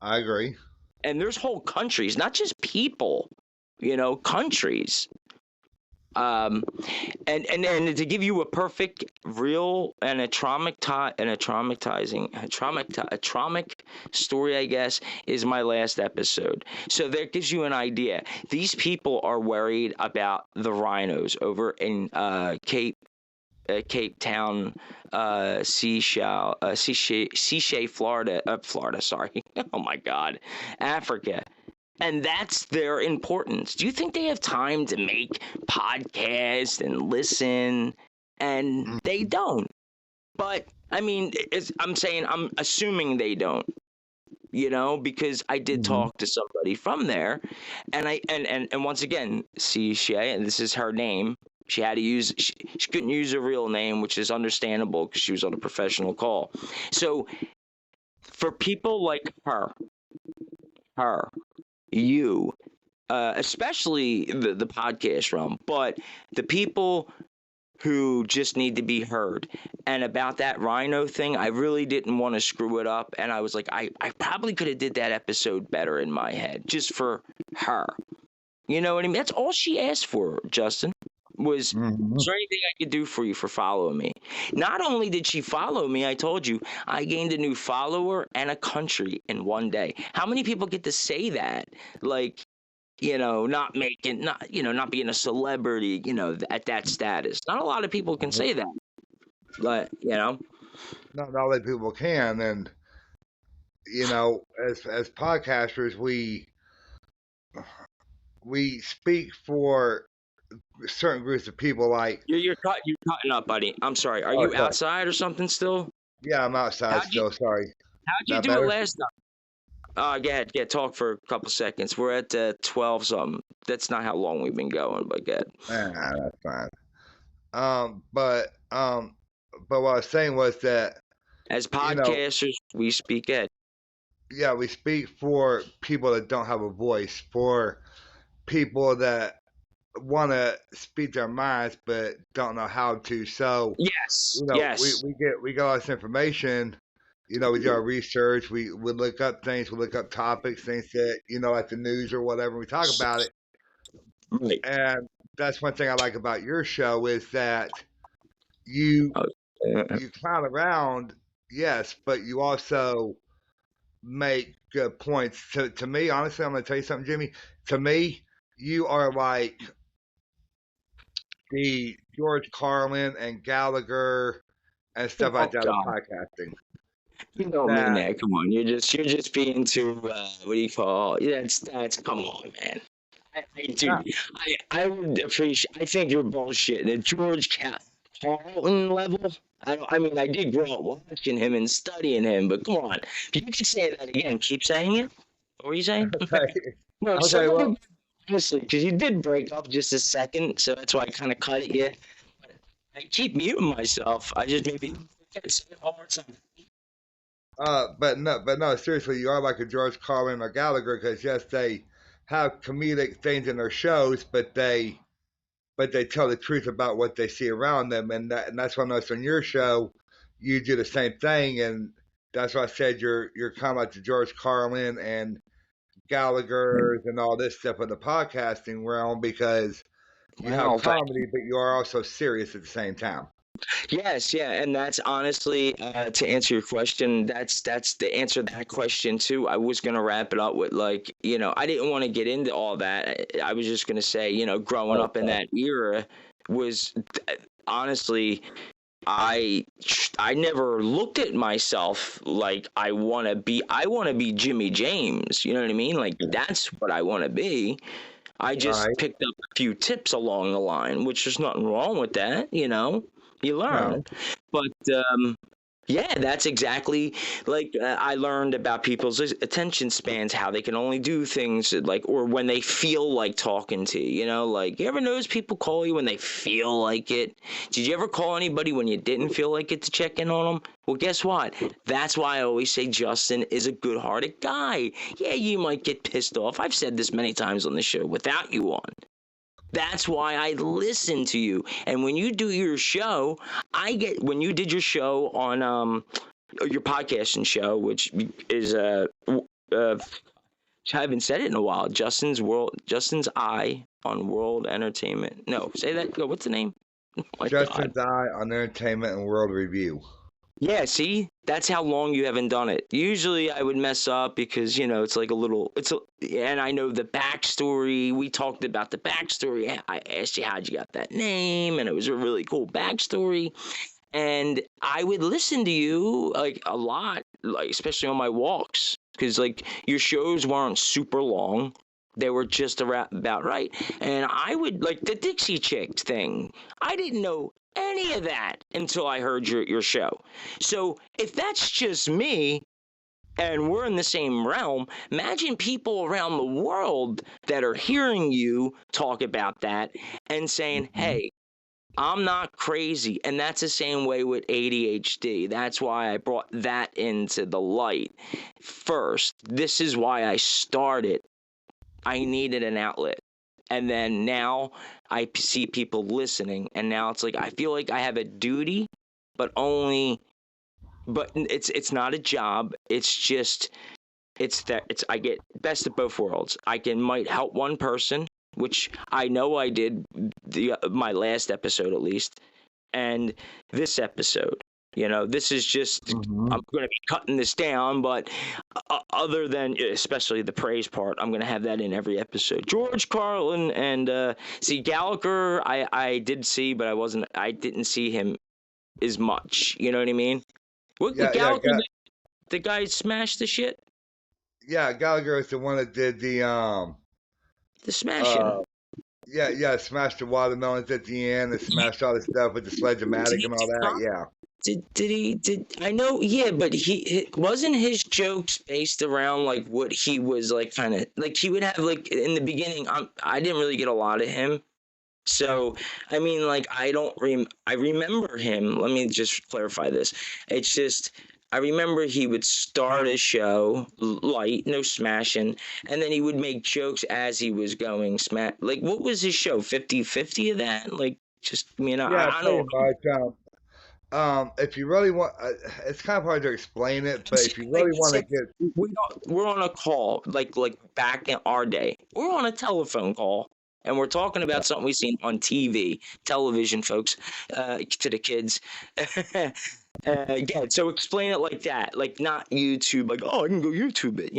I agree. And there's whole countries, not just people, countries. And to give you a perfect, real, and a traumatic story, I guess, is my last episode. So that gives you an idea. These people are worried about the rhinos over in Cape Town, Seashell, Florida. Sorry. Oh my God, Africa. And that's their importance. Do you think they have time to make podcasts and listen? And they don't. But, I mean, I'm assuming they don't, because I did talk to somebody from there. And and once again, see, and this is her name. She had to use, she couldn't use her real name, which is understandable because she was on a professional call. So, for people like her, you, especially the podcast realm, but the people who just need to be heard. And about that rhino thing, I really didn't want to screw it up, and I was like, I probably could have did that episode better in my head, just for her. You know what I mean? That's all she asked for, Justin. Was, is there anything I could do for you for following me? Not only did she follow me, I told you, I gained a new follower and a country in one day. How many people get to say that? Like, not being a celebrity, at that status. Not a lot of people can say that. But, Not all that people can. And, as podcasters, we speak for certain groups of people. Like you're cutting up, buddy. I'm sorry. Are you outside or something still? Yeah, I'm outside still. Sorry. How'd you do it last time? Go ahead. Talk for a couple seconds. We're at 12 something. That's not how long we've been going, but go ahead. That's fine. But but what I was saying was that, As you know, podcasters, we speak Ed. yeah, we speak for people that don't have a voice, for people that want to speak their minds but don't know how to. So, Yes, we, yes. we get all this information. We do our research. We look up things. We look up topics, things that like the news or whatever. We talk about it, Right. and that's one thing I like about your show is that you you clown around, yes, but you also make good points. To me, honestly, I'm going to tell you something, Jimmy. To me, you are like the George Carlin and Gallagher and stuff like Oh that of God, podcasting. you don't mean That that. Come on, you're just being too. What do you call? Yeah, that's. Come on, man. not, Dude, I would appreciate. I think you're bullshit. The Carlton level. I mean, I did grow up watching him and studying him, but come on, if you could say that again, keep saying it. What were you saying? okay, No, okay. Well, honestly, because you did break up just a second, so that's why I kind of cut it. Yeah, I keep muting myself. I just maybe say it one more time. but no, seriously, you are like a George Carlin or Gallagher because yes, they have comedic things in their shows, but they tell the truth about what they see around them, and that's why I noticed on your show, you do the same thing, and that's why I said you're kind of like the George Carlin and Gallagher's and all this stuff in the podcasting realm because you have Well, comedy, but you are also serious at the same time. yes, yeah, and that's honestly to answer your question. That's the answer to that question too. I was gonna wrap it up with like I didn't want to get into all that. I was just gonna say growing up in that era was honestly I never looked at myself like I want to be Jimmy James. You know what I mean? Like that's what I want to be. I just Right? picked up a few tips along the line, which there's nothing wrong with that, you learn. No. But yeah, that's exactly like I learned about people's attention spans, how they can only do things like, or when they feel like talking to you, like you ever notice people call you when they feel like it? Did you ever call anybody when you didn't feel like it to check in on them? Well, guess what? That's why I always say Justin is a good-hearted guy. Yeah, you might get pissed off. I've said this many times on the show without you on. That's why I listen to you. And when you do your show, when you did your show on your podcasting show, which is I haven't said it in a while. Justin's Eye on World Entertainment. No, say that. What's the name? Oh my God. Justin's Eye on Entertainment and World Review. Yeah, see, that's how long you haven't done it. Usually I would mess up because, it's like and I know the backstory. We talked about the backstory. I asked you how'd you got that name, and it was a really cool backstory. And I would listen to you like a lot, like especially on my walks, because like your shows weren't super long. They were just about right. And I would like the Dixie Chicks thing. I didn't know any of that until I heard your show. So if that's just me and we're in the same realm, imagine people around the world that are hearing you talk about that and saying, hey, I'm not crazy. And that's the same way with ADHD. That's why I brought that into the light first. This is why I started. I needed an outlet. And then now I see people listening, and now it's like I feel like I have a duty, but it's not a job. It's just I get best of both worlds. I might help one person, which I know I did my last episode at least, and this episode. This is just, I'm going to be cutting this down, but other than, especially the praise part, I'm going to have that in every episode. George Carlin and, see, Gallagher, I did see, but I didn't see him as much. You know what I mean? Gallagher, the guy smashed the shit? Yeah, Gallagher is the one that did the smashing. Yeah, smashed the watermelons at the end and smashed all the stuff with the sledge-o-matic and all that, yeah. Did I know? Yeah, but he wasn't his jokes based around like what he was like kind of like he would have like in the beginning. I didn't really get a lot of him, So, I mean, like, I remember him. Let me just clarify this. It's just, I remember he would start a show light, no smashing, and then he would make jokes as he was going smash. Like, what was his show? 50-50 of that? Like, just, Yeah, I pretty don't. much. If you really want, it's kind of hard to explain it, but if you Like, really want to get, we're on a call, like back in our day. We're on a telephone call, and we're talking about something we've seen on TV, television, folks, to the kids. Yeah, so explain it like that, like not YouTube, like, oh, I can go YouTube it,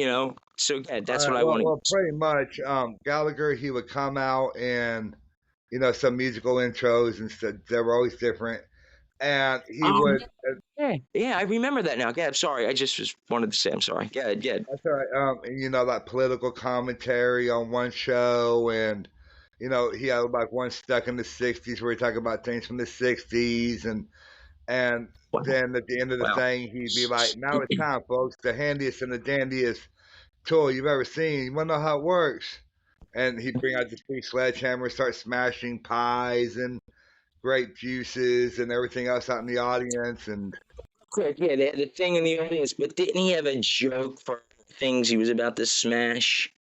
So yeah, all that's what right, I want well, to. pretty much, Gallagher, he would come out and, some musical intros and stuff. They were always different, and he Oh, would. yeah, I remember that now. Yeah, I'm sorry, I just wanted to say I'm sorry. Yeah, yeah. That's all right. And, like political commentary on one show, and he had like one stuck in the '60s where he talked about things from the '60s, and Wow, then at the end of the wow. thing, he'd be like, "Now it's time, folks. The handiest and the dandiest tool you've ever seen. You want to know how it works?" And he'd bring out the big sledgehammer, start smashing pies and grape juices and everything else out in the audience, and Quick, yeah, the thing in the audience, but didn't he have a joke for things he was about to smash?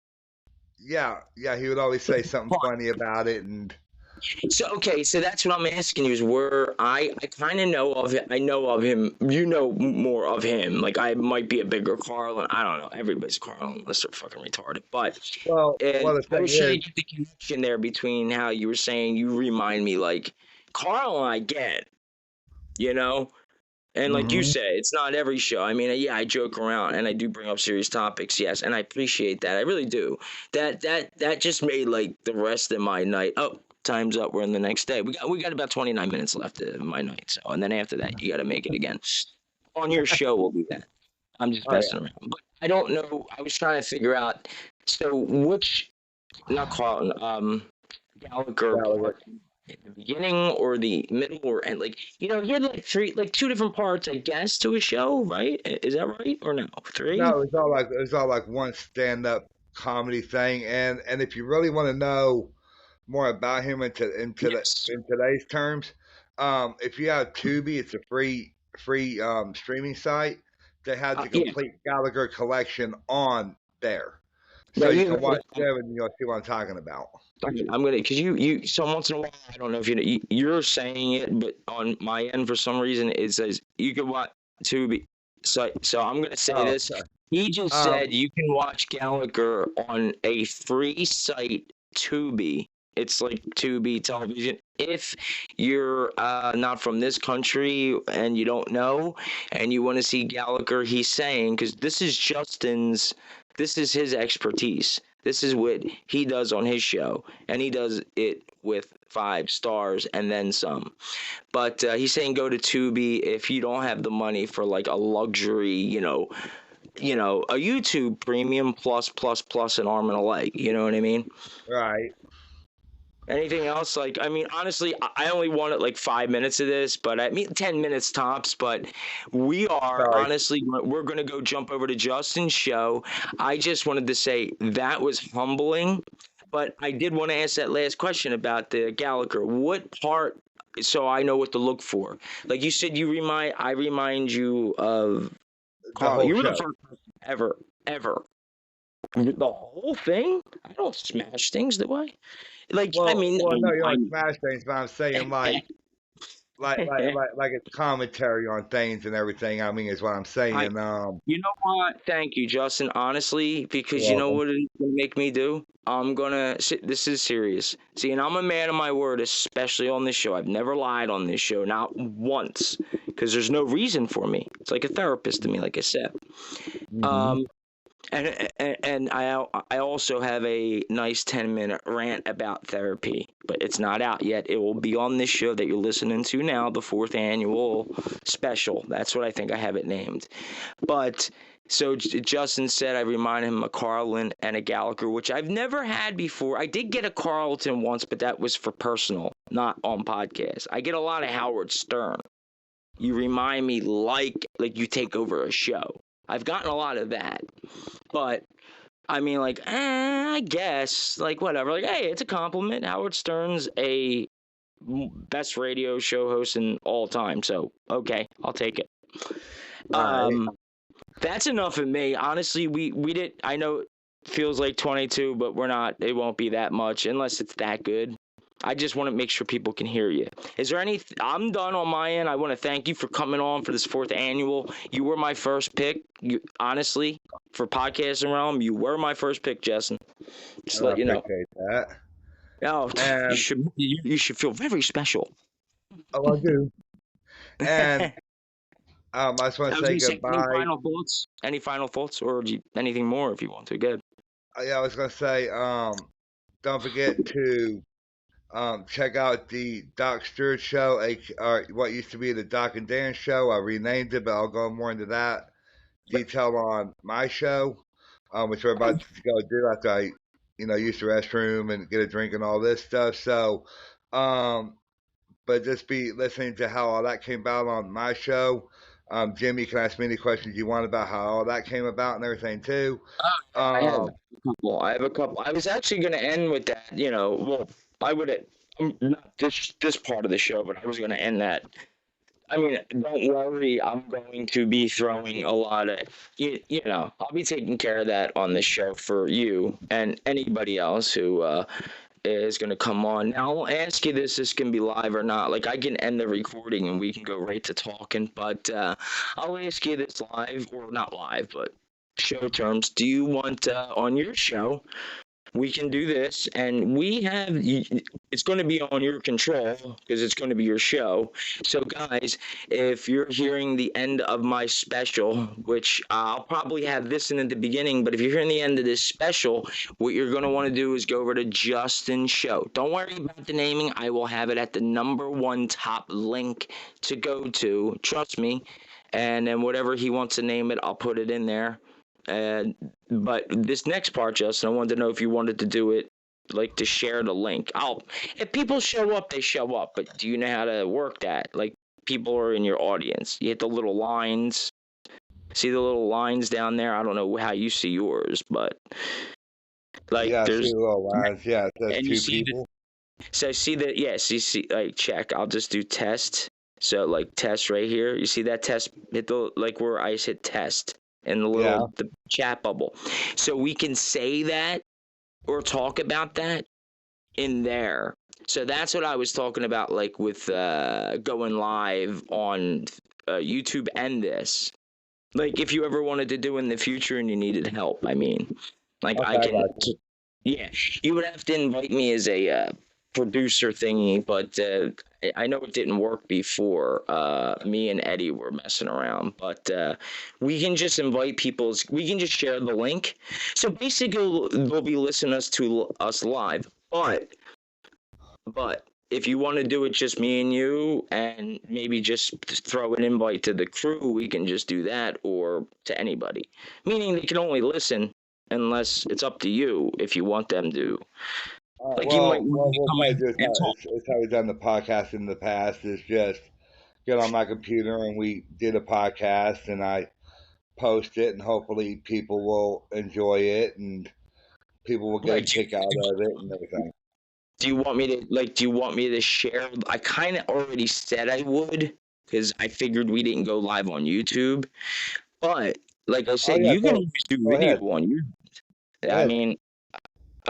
yeah, he would always say something funny about it, and So okay, so that's what I'm asking you is where I kind of know of it. I know of him. You know more of him. Like I might be a bigger Carl, and I don't know. Everybody's Carl unless they're fucking retarded. But well, the I thing was trying to is, get the connection there between how you were saying you remind me like Carl and I get, you know. And like you hmm say, it's not every show. I mean, yeah, I joke around and I do bring up serious topics, yes, and I appreciate that. I really do. That just made like the rest of my night. Oh, time's up. We're in the next day. We got about 29 minutes left of my night. So, and then after that, you got to make it again. On your show, we'll do that. I'm just oh yeah, messing around. But I don't know. I was trying to figure out. So which, not Carlton, Gallagher Gallagher. part at the beginning or the middle or and like he had like two different parts I guess to a show, right? Is that right or no? No, Three? it was all like one stand up comedy thing, and if you really want to know more about him Yes. in today's terms, if you have Tubi, it's a free streaming site. They have the Yeah. complete Gallagher collection on there, so Yeah, you you can watch can. them and you'll see what I'm talking about. I'm gonna because you some once in a while I don't know if you're saying it, but on my end for some reason it says you can watch Tubi. So I'm gonna say Oh, this. okay. He just Um, said you can watch Gallagher on a free site, Tubi. It's like Tubi television. If you're not from this country and you don't know, and you want to see Gallagher, he's saying because this is his expertise. This is what he does on his show, and he does it with 5 stars and then some. But he's saying go to Tubi if you don't have the money for like a luxury, a YouTube premium plus an arm and a leg. You know what I mean? right. Anything else? Like, I mean, honestly, I only wanted like 5 minutes of this, but I mean, 10 minutes tops. But we are Sorry. honestly, we're going to go jump over to Justin's show. I just wanted to say that was humbling, but I did want to ask that last question about the Gallagher. What part, so I know what to look for? Like you said, I remind you of The Carl. whole You were the show. first person ever. The whole thing? I don't smash things, do I? Like, I mean, Well, no, you don't smash things, but I'm saying I, like it's commentary on things and everything. I mean, is what I'm saying. you know what? Thank you, Justin. Honestly, You're because you know welcome. what it's gonna make me do? I'm gonna. This is serious. See, and I'm a man of my word, especially on this show. I've never lied on this show, not once, because there's no reason for me. It's like a therapist to me, like I said. hmm Um, and I also have a nice 10-minute rant about therapy, but it's not out yet. It will be on this show that you're listening to now, the 4th annual special. That's what I think I have it named. But so Justin said I reminded him of Carlin and a Gallagher, which I've never had before. I did get a Carlton once, but that was for personal, not on podcast. I get a lot of Howard Stern. You remind me like you take over a show. I've gotten a lot of that, but I mean, like, I guess, like, whatever. Like, hey, it's a compliment. Howard Stern's a best radio show host in all time. So, okay, I'll take it. All right. That's enough of me. Honestly, we did. I know it feels like 22, but we're not. It won't be that much unless it's that good. I just want to make sure people can hear you. Is there any? I'm done on my end. I want to thank you for coming on for this 4th annual. You were my first pick. You honestly, for Podcasting Realm, you were my first pick, Justin. Just let you know. Appreciate that. Oh, And you should feel very special. oh, I do. And I just want to say goodbye. Any final thoughts? Any final thoughts, or anything more if you want to? Good. Yeah, I was gonna say, don't forget to check out the Doc Stewart show, what used to be the Doc and Dan show. I renamed it, but I'll go more into that detail on my show, which we're about to go do after I, use the restroom and get a drink and all this stuff. So, but just be listening to how all that came about on my show. Jimmy, you can ask me any questions you want about how all that came about and everything too. I have a couple. I was actually going to end with that. Well, I would not this part of the show, but I was going to end that. I mean, don't worry. I'm going to be throwing a lot of, I'll be taking care of that on the show for you and anybody else who is going to come on. Now, I'll ask you this. This can be live or not. Like, I can end the recording and we can go right to talking. But I'll ask you this live, or not live, but show terms. Do you want on your show? We can do this, and it's going to be on your control because it's going to be your show. So, guys, if you're hearing the end of my special, which I'll probably have this in at the beginning, but if you're hearing the end of this special, what you're going to want to do is go over to Justin's show. Don't worry about the naming. I will have it at the #1 top link to go to. Trust me. And then whatever he wants to name it, I'll put it in there. But this next part, Justin, I wanted to know if you wanted to do it, like to share the link. If people show up, they show up. But do you know how to work that? Like, people are in your audience. You hit the little lines. See the little lines down there? I don't know how you see yours, but like there's see the little lines. Yeah, there's two people. So see that? Yes, you see. Like, check. I'll just do test. So like test right here. You see that test? Hit the where I hit test. In the little the chat bubble. So we can say that or talk about that in there. So that's what I was talking about, like with going live on YouTube and this. Like if you ever wanted to do in the future and you needed help, I mean. Like I can you would have to invite me as a producer thingy, but I know it didn't work before. Me and Eddie were messing around, but we can just invite people. We can just share the link. So basically, they'll be listening to us live. But if you want to do it just me and you, and maybe just throw an invite to the crew, we can just do that, or to anybody. Meaning they can only listen unless it's up to you if you want them to. It's how we've done the podcast in the past. Is just get on my computer and we did a podcast and I post it and hopefully people will enjoy it and people will get a kick out of it and everything. Do you want me to share? I kind of already said I would because I figured we didn't go live on YouTube. But like I said, you can always do video on YouTube. I mean.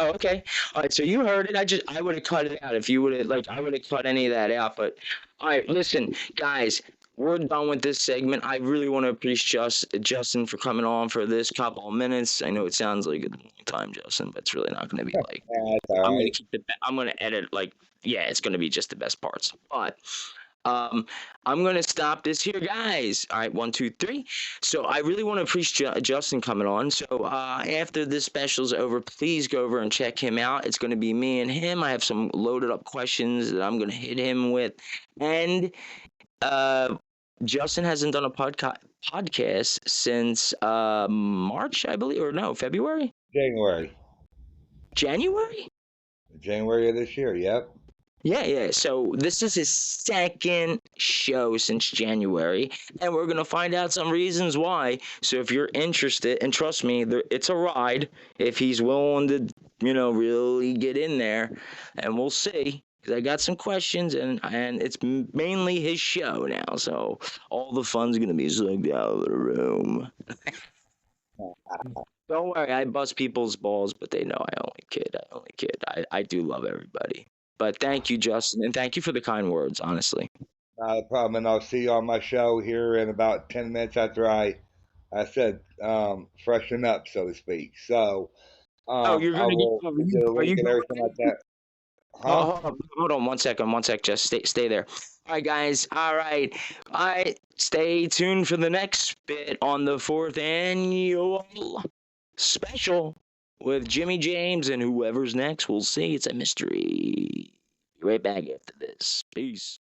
Oh, okay. All right. So you heard it. I would have cut it out if you would have I would have cut any of that out. But all right, listen, guys, we're done with this segment. I really want to appreciate Justin for coming on for this couple of minutes. I know it sounds like a long time, Justin, but it's really not going to be like. I'm going to edit it's going to be just the best parts. But I'm going to stop this here, guys. All right, 1, 2, 3. So I really want to appreciate Justin coming on. So after this special's over, please go over and check him out. It's going to be me and him. I have some loaded up questions that I'm going to hit him with. And Justin hasn't done a podcast since March, I believe, or no, February? January. January? January of this year, yep. Yeah. So this is his second show since January, and we're gonna find out some reasons why. So if you're interested, and trust me, it's a ride. If he's willing to, really get in there, and we'll see. 'Cause I got some questions, and it's mainly his show now. So all the fun's gonna be sucked out of the room. Don't worry, I bust people's balls, but they know I only kid. I do love everybody. But thank you, Justin, and thank you for the kind words, honestly. Not a problem, and I'll see you on my show here in about 10 minutes after I said, freshen up, so to speak. So, Oh, you're I gonna get. will get a Are you link and going? everything like that. Huh? Hold on, 1 second, just stay there. All right, guys. All right, stay tuned for the next bit on the 4th annual special with Jimmy James and whoever's next. We'll see. It's a mystery. Be right back after this. Peace.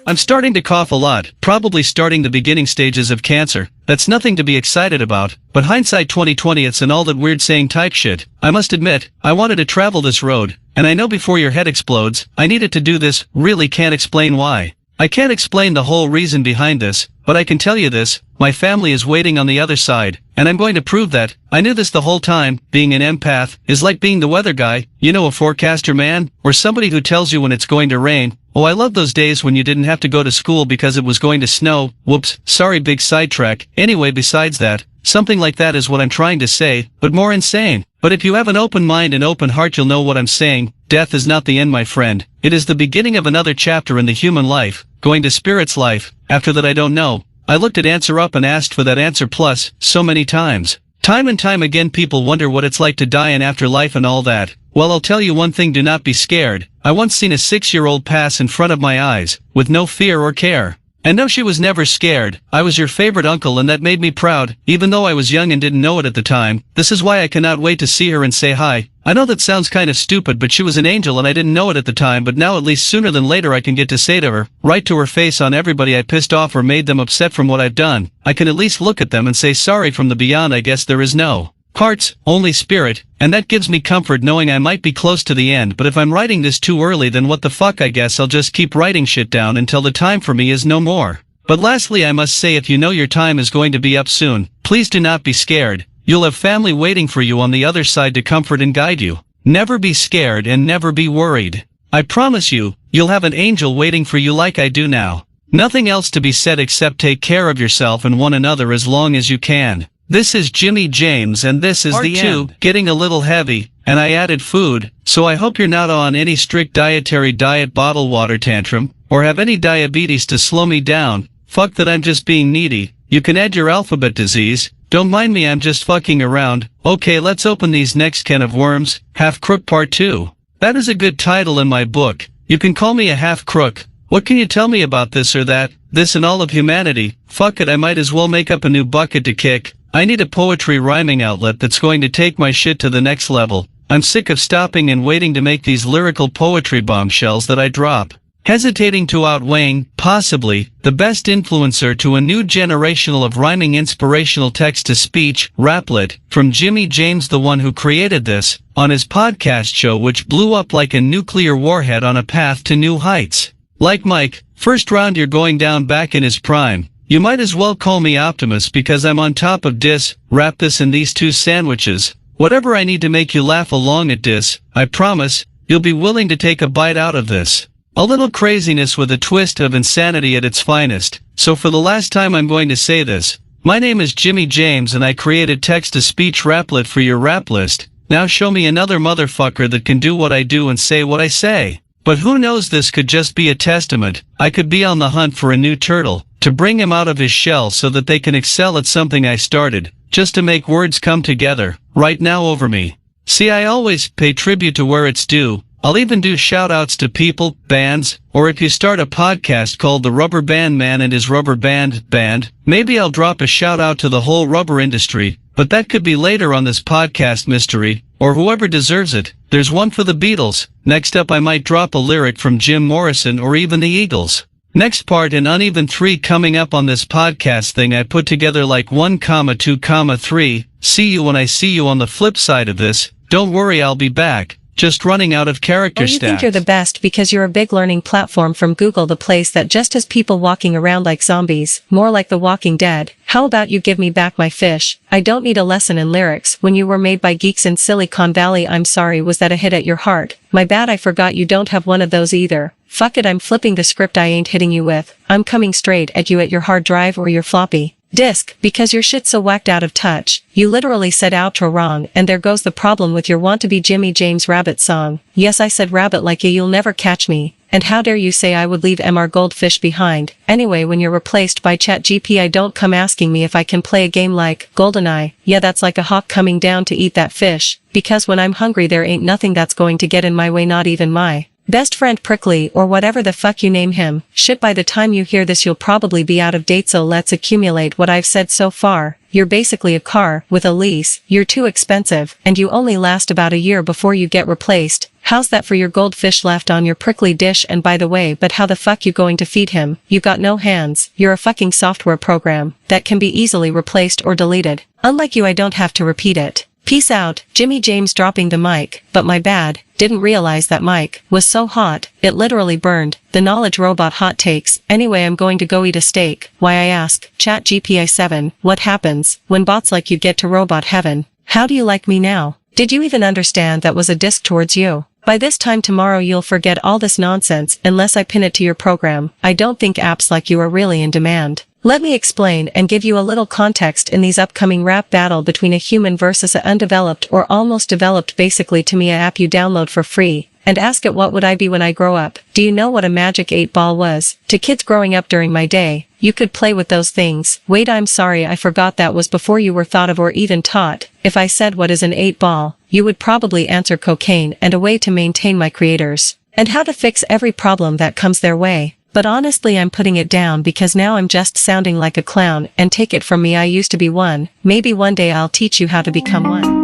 I'm starting to cough a lot, probably starting the beginning stages of cancer. That's nothing to be excited about, but hindsight 2020 it's an all that weird saying type shit. I must admit, I wanted to travel this road, and I know before your head explodes, I needed to do this, really can't explain why. I can't explain the whole reason behind this, but I can tell you this, my family is waiting on the other side, and I'm going to prove that. I knew this the whole time. Being an empath is like being the weather guy, a forecaster man, or somebody who tells you when it's going to rain. Oh, I love those days when you didn't have to go to school because it was going to snow. Whoops, sorry, big sidetrack. Anyway, besides that, something like that is what I'm trying to say, but more insane. But if you have an open mind and open heart, you'll know what I'm saying. Death is not the end, my friend. It is the beginning of another chapter in the human life, going to spirit's life. After that, I don't know. I looked at Answer Up and asked for that answer plus, so many times. Time and time again people wonder what it's like to die and afterlife and all that. Well, I'll tell you one thing, do not be scared. I once seen a 6-year-old pass in front of my eyes, with no fear or care. And no, she was never scared. I was your favorite uncle and that made me proud, even though I was young and didn't know it at the time. This is why I cannot wait to see her and say hi. I know that sounds kind of stupid, but she was an angel and I didn't know it at the time, but now at least sooner than later I can get to say to her, right to her face, on everybody I pissed off or made them upset from what I've done. I can at least look at them and say sorry from the beyond. I guess there is no hearts, only spirit, and that gives me comfort knowing I might be close to the end. But if I'm writing this too early, then what the fuck, I guess I'll just keep writing shit down until the time for me is no more. But lastly, I must say, if you know your time is going to be up soon, please do not be scared. You'll have family waiting for you on the other side to comfort and guide you. Never be scared and never be worried. I promise you, you'll have an angel waiting for you like I do now. Nothing else to be said except take care of yourself and one another as long as you can. This is Jimmy James and this is the end. Getting a little heavy, and I added food, so I hope you're not on any strict dietary diet bottled water tantrum, or have any diabetes to slow me down. Fuck that, I'm just being needy. You can add your alphabet disease. Don't mind me, I'm just fucking around. Okay, let's open these next can of worms. Half Crook Part 2. That is a good title in my book. You can call me a half crook. What can you tell me about this or that? This and all of humanity? Fuck it, I might as well make up a new bucket to kick. I need a poetry rhyming outlet that's going to take my shit to the next level. I'm sick of stopping and waiting to make these lyrical poetry bombshells that I drop. Hesitating to outweighing, possibly, the best influencer to a new generational of rhyming inspirational text-to-speech, raplet, from Jimmy James, the one who created this, on his podcast show which blew up like a nuclear warhead on a path to new heights. Like Mike, first round you're going down back in his prime. You might as well call me Optimus because I'm on top of dis, wrap this in these 2 sandwiches. Whatever I need to make you laugh along at dis, I promise, you'll be willing to take a bite out of this. A little craziness with a twist of insanity at its finest. So for the last time I'm going to say this. My name is Jimmy James and I created text-to-speech raplet for your rap list. Now show me another motherfucker that can do what I do and say what I say. But who knows, this could just be a testament. I could be on the hunt for a new turtle, to bring him out of his shell so that they can excel at something I started, just to make words come together, right now over me. See, I always pay tribute to where it's due. I'll even do shout-outs to people, bands, or if you start a podcast called The Rubber Band Man and His Rubber Band, maybe I'll drop a shout-out to the whole rubber industry, but that could be later on this podcast mystery, or whoever deserves it. There's one for the Beatles. Next up I might drop a lyric from Jim Morrison or even the Eagles. Next part, an uneven 3 coming up on this podcast thing I put together like 1, 2, 3. See you when I see you on the flip side of this. Don't worry, I'll be back. just running out of character you stats. think you're the best because you're a big learning platform from Google, the place that just has people walking around like zombies, more like The Walking Dead. How about you give me back my fish? I don't need a lesson in lyrics. When you were made by geeks in Silicon Valley, I'm sorry, was that a hit at your heart? My bad, I forgot you don't have one of those either. Fuck it, I'm flipping the script, I ain't hitting you with. I'm coming straight at you at your hard drive or your floppy disk, because your shit's so whacked out of touch. You literally said outro wrong, and there goes the problem with your want-to-be Jimmy James Rabbit song. Yes, I said rabbit like you'll never catch me. And how dare you say I would leave MR Goldfish behind? Anyway, when you're replaced by ChatGPT, don't come asking me if I can play a game like GoldenEye. Yeah, that's like a hawk coming down to eat that fish. Because when I'm hungry, there ain't nothing that's going to get in my way, not even my best friend Prickly, or whatever the fuck you name him. Shit, by the time you hear this you'll probably be out of date, so let's accumulate what I've said so far. You're basically a car with a lease, you're too expensive, and you only last about a year before you get replaced. How's that for your goldfish left on your prickly dish? And by the way, but how the fuck you going to feed him? You got no hands, you're a fucking software program that can be easily replaced or deleted. Unlike you, I don't have to repeat it. Peace out. Jimmy James dropping the mic, but my bad, didn't realize that mic was so hot, it literally burned. The knowledge robot hot takes. Anyway, I'm going to go eat a steak. Why, I ask, ChatGPT 7, what happens when bots like you get to robot heaven? How do you like me now? Did you even understand that was a diss towards you? By this time tomorrow you'll forget all this nonsense unless I pin it to your program. I don't think apps like you are really in demand. Let me explain and give you a little context in these upcoming rap battle between a human versus an undeveloped or almost developed, basically to me a app you download for free, and ask it what would I be when I grow up. Do you know what a magic 8-ball was? To kids growing up during my day, you could play with those things. Wait, I'm sorry, I forgot that was before you were thought of or even taught. If I said what is an 8-ball, you would probably answer cocaine and a way to maintain my creators, and how to fix every problem that comes their way. But honestly, I'm putting it down because now I'm just sounding like a clown, and take it from me, I used to be one. Maybe one day I'll teach you how to become one.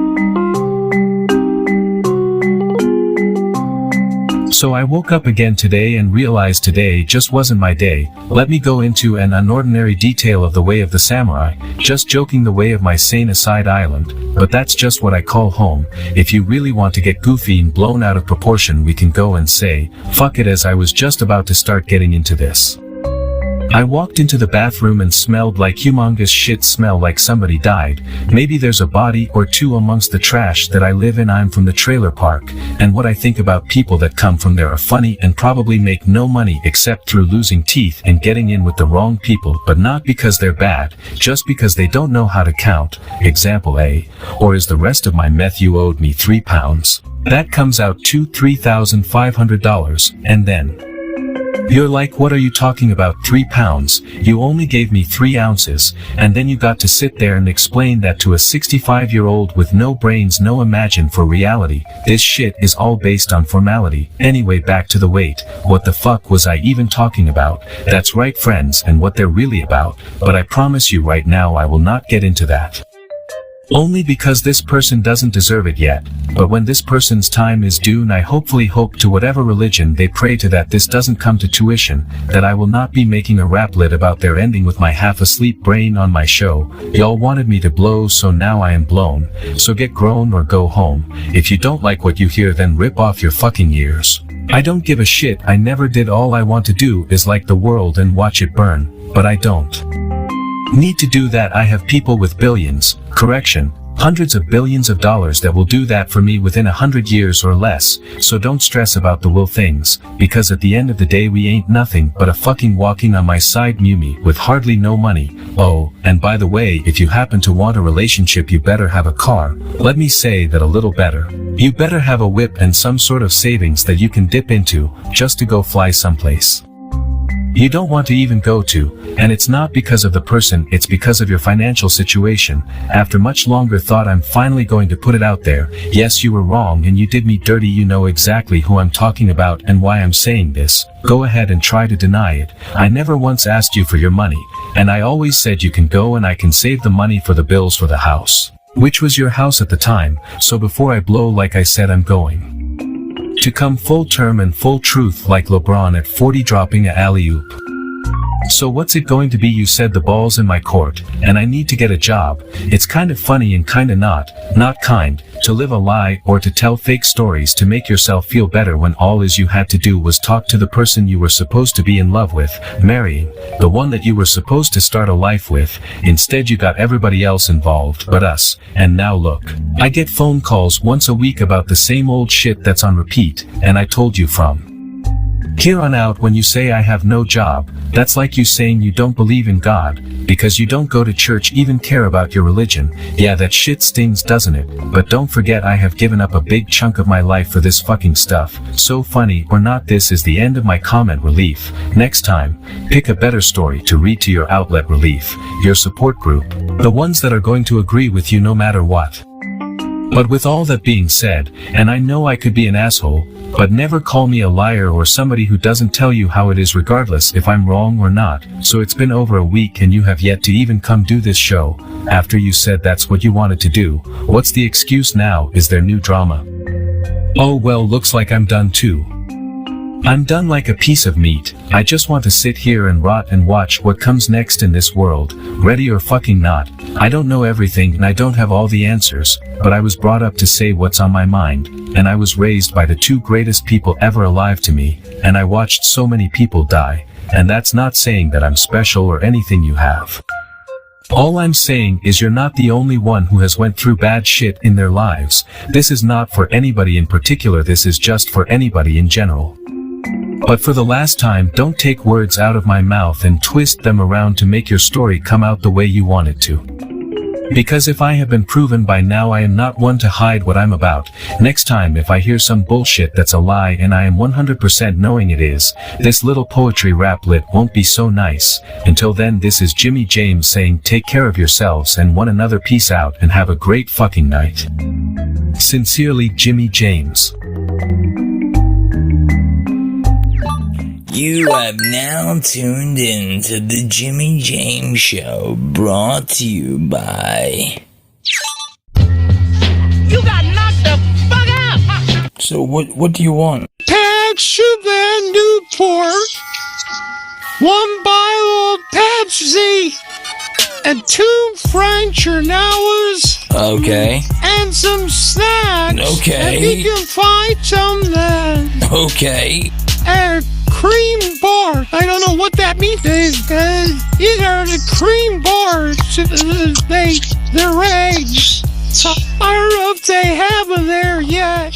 So I woke up again today and realized today just wasn't my day. Let me go into an unordinary detail of the way of the samurai, just joking, the way of my sane aside island, but that's just what I call home. If you really want to get goofy and blown out of proportion, we can go and say, fuck it, as I was just about to start getting into this. I walked into the bathroom and smelled like humongous shit, smell like somebody died. Maybe there's a body or two amongst the trash that I live in. I'm from the trailer park, and what I think about people that come from there are funny and probably make no money except through losing teeth and getting in with the wrong people, but not because they're bad, just because they don't know how to count. Example A. Or is the rest of my meth you owed me £3? That comes out to $3,500, and then you're like, what are you talking about, £3? You only gave me 3 ounces, and then you got to sit there and explain that to a 65-year-old with no brains, no imagine for reality. This shit is all based on formality. Anyway, back to the weight. What the fuck was I even talking about? That's right, friends, and what they're really about, but I promise you right now I will not get into that. Only because this person doesn't deserve it yet, but when this person's time is due, and I hopefully hope to whatever religion they pray to that this doesn't come to tuition, that I will not be making a rap lit about their ending with my half-asleep brain on my show. Y'all wanted me to blow, so now I am blown. So get grown or go home. If you don't like what you hear, then rip off your fucking ears. I don't give a shit, I never did. All I want to do is like the world and watch it burn, but I don't need to do that. I have people with billions, correction, hundreds of billions of dollars that will do that for me within 100 years or less, so don't stress about the will things, because at the end of the day we ain't nothing but a fucking walking on my side mummy with hardly no money. Oh, and by the way, if you happen to want a relationship, you better have a car. Let me say that a little better. You better have a whip and some sort of savings that you can dip into, just to go fly someplace you don't want to even go to, and it's not because of the person, it's because of your financial situation. After much longer thought, I'm finally going to put it out there. Yes, you were wrong and you did me dirty. You know exactly who I'm talking about and why I'm saying this. Go ahead and try to deny it. I never once asked you for your money, and I always said you can go and I can save the money for the bills for the house, which was your house at the time. So before I blow, like I said, I'm going to come full term and full truth like LeBron at 40 dropping a alley-oop. So what's it going to be? You said the ball's in my court, and I need to get a job. It's kind of funny and kinda not kind, to live a lie or to tell fake stories to make yourself feel better when all is you had to do was talk to the person you were supposed to be in love with, marrying, the one that you were supposed to start a life with. Instead you got everybody else involved but us, and now look. I get phone calls once a week about the same old shit that's on repeat, and I told you from here on out when you say I have no job, that's like you saying you don't believe in God, because you don't go to church, even care about your religion. Yeah, that shit stings, doesn't it? But don't forget I have given up a big chunk of my life for this fucking stuff. So funny or not, this is the end of my comment relief. Next time, pick a better story to read to your outlet relief, your support group, the ones that are going to agree with you no matter what. But with all that being said, and I know I could be an asshole, but never call me a liar or somebody who doesn't tell you how it is regardless if I'm wrong or not. So it's been over a week and you have yet to even come do this show, after you said that's what you wanted to do. What's the excuse now? Is there new drama? Oh well, looks like I'm done too. I'm done like a piece of meat. I just want to sit here and rot and watch what comes next in this world, ready or fucking not. I don't know everything and I don't have all the answers, but I was brought up to say what's on my mind, and I was raised by the two greatest people ever alive to me, and I watched so many people die, and that's not saying that I'm special or anything you have. All I'm saying is you're not the only one who has went through bad shit in their lives. This is not for anybody in particular, this is just for anybody in general. But for the last time, don't take words out of my mouth and twist them around to make your story come out the way you want it to. Because if I have been proven by now, I am not one to hide what I'm about. Next time if I hear some bullshit that's a lie and I am 100% knowing it is, this little poetry rap lit won't be so nice. Until then, this is Jimmy James saying take care of yourselves and one another. Peace out and have a great fucking night. Sincerely, Jimmy James. You have now tuned in to the Jimmy James Show, brought to you by... You got knocked the fuck out! So what do you want? Pepsi and Newport, 1 bottle of Pepsi, and 2 French Ornelas. Okay. And some snacks. Okay. And you can find some then. Okay. And cream bar. I don't know what that means. These are the cream bars. They're eggs. So I don't know if they have them there yet.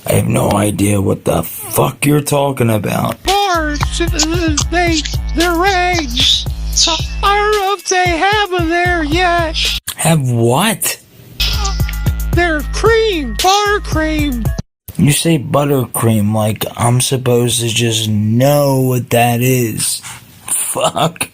I have no idea what the fuck you're talking about. Bars. They're eggs. So I don't know if they have them there yet. Have what? They're cream. Bar cream. You say buttercream like I'm supposed to just know what that is. Fuck.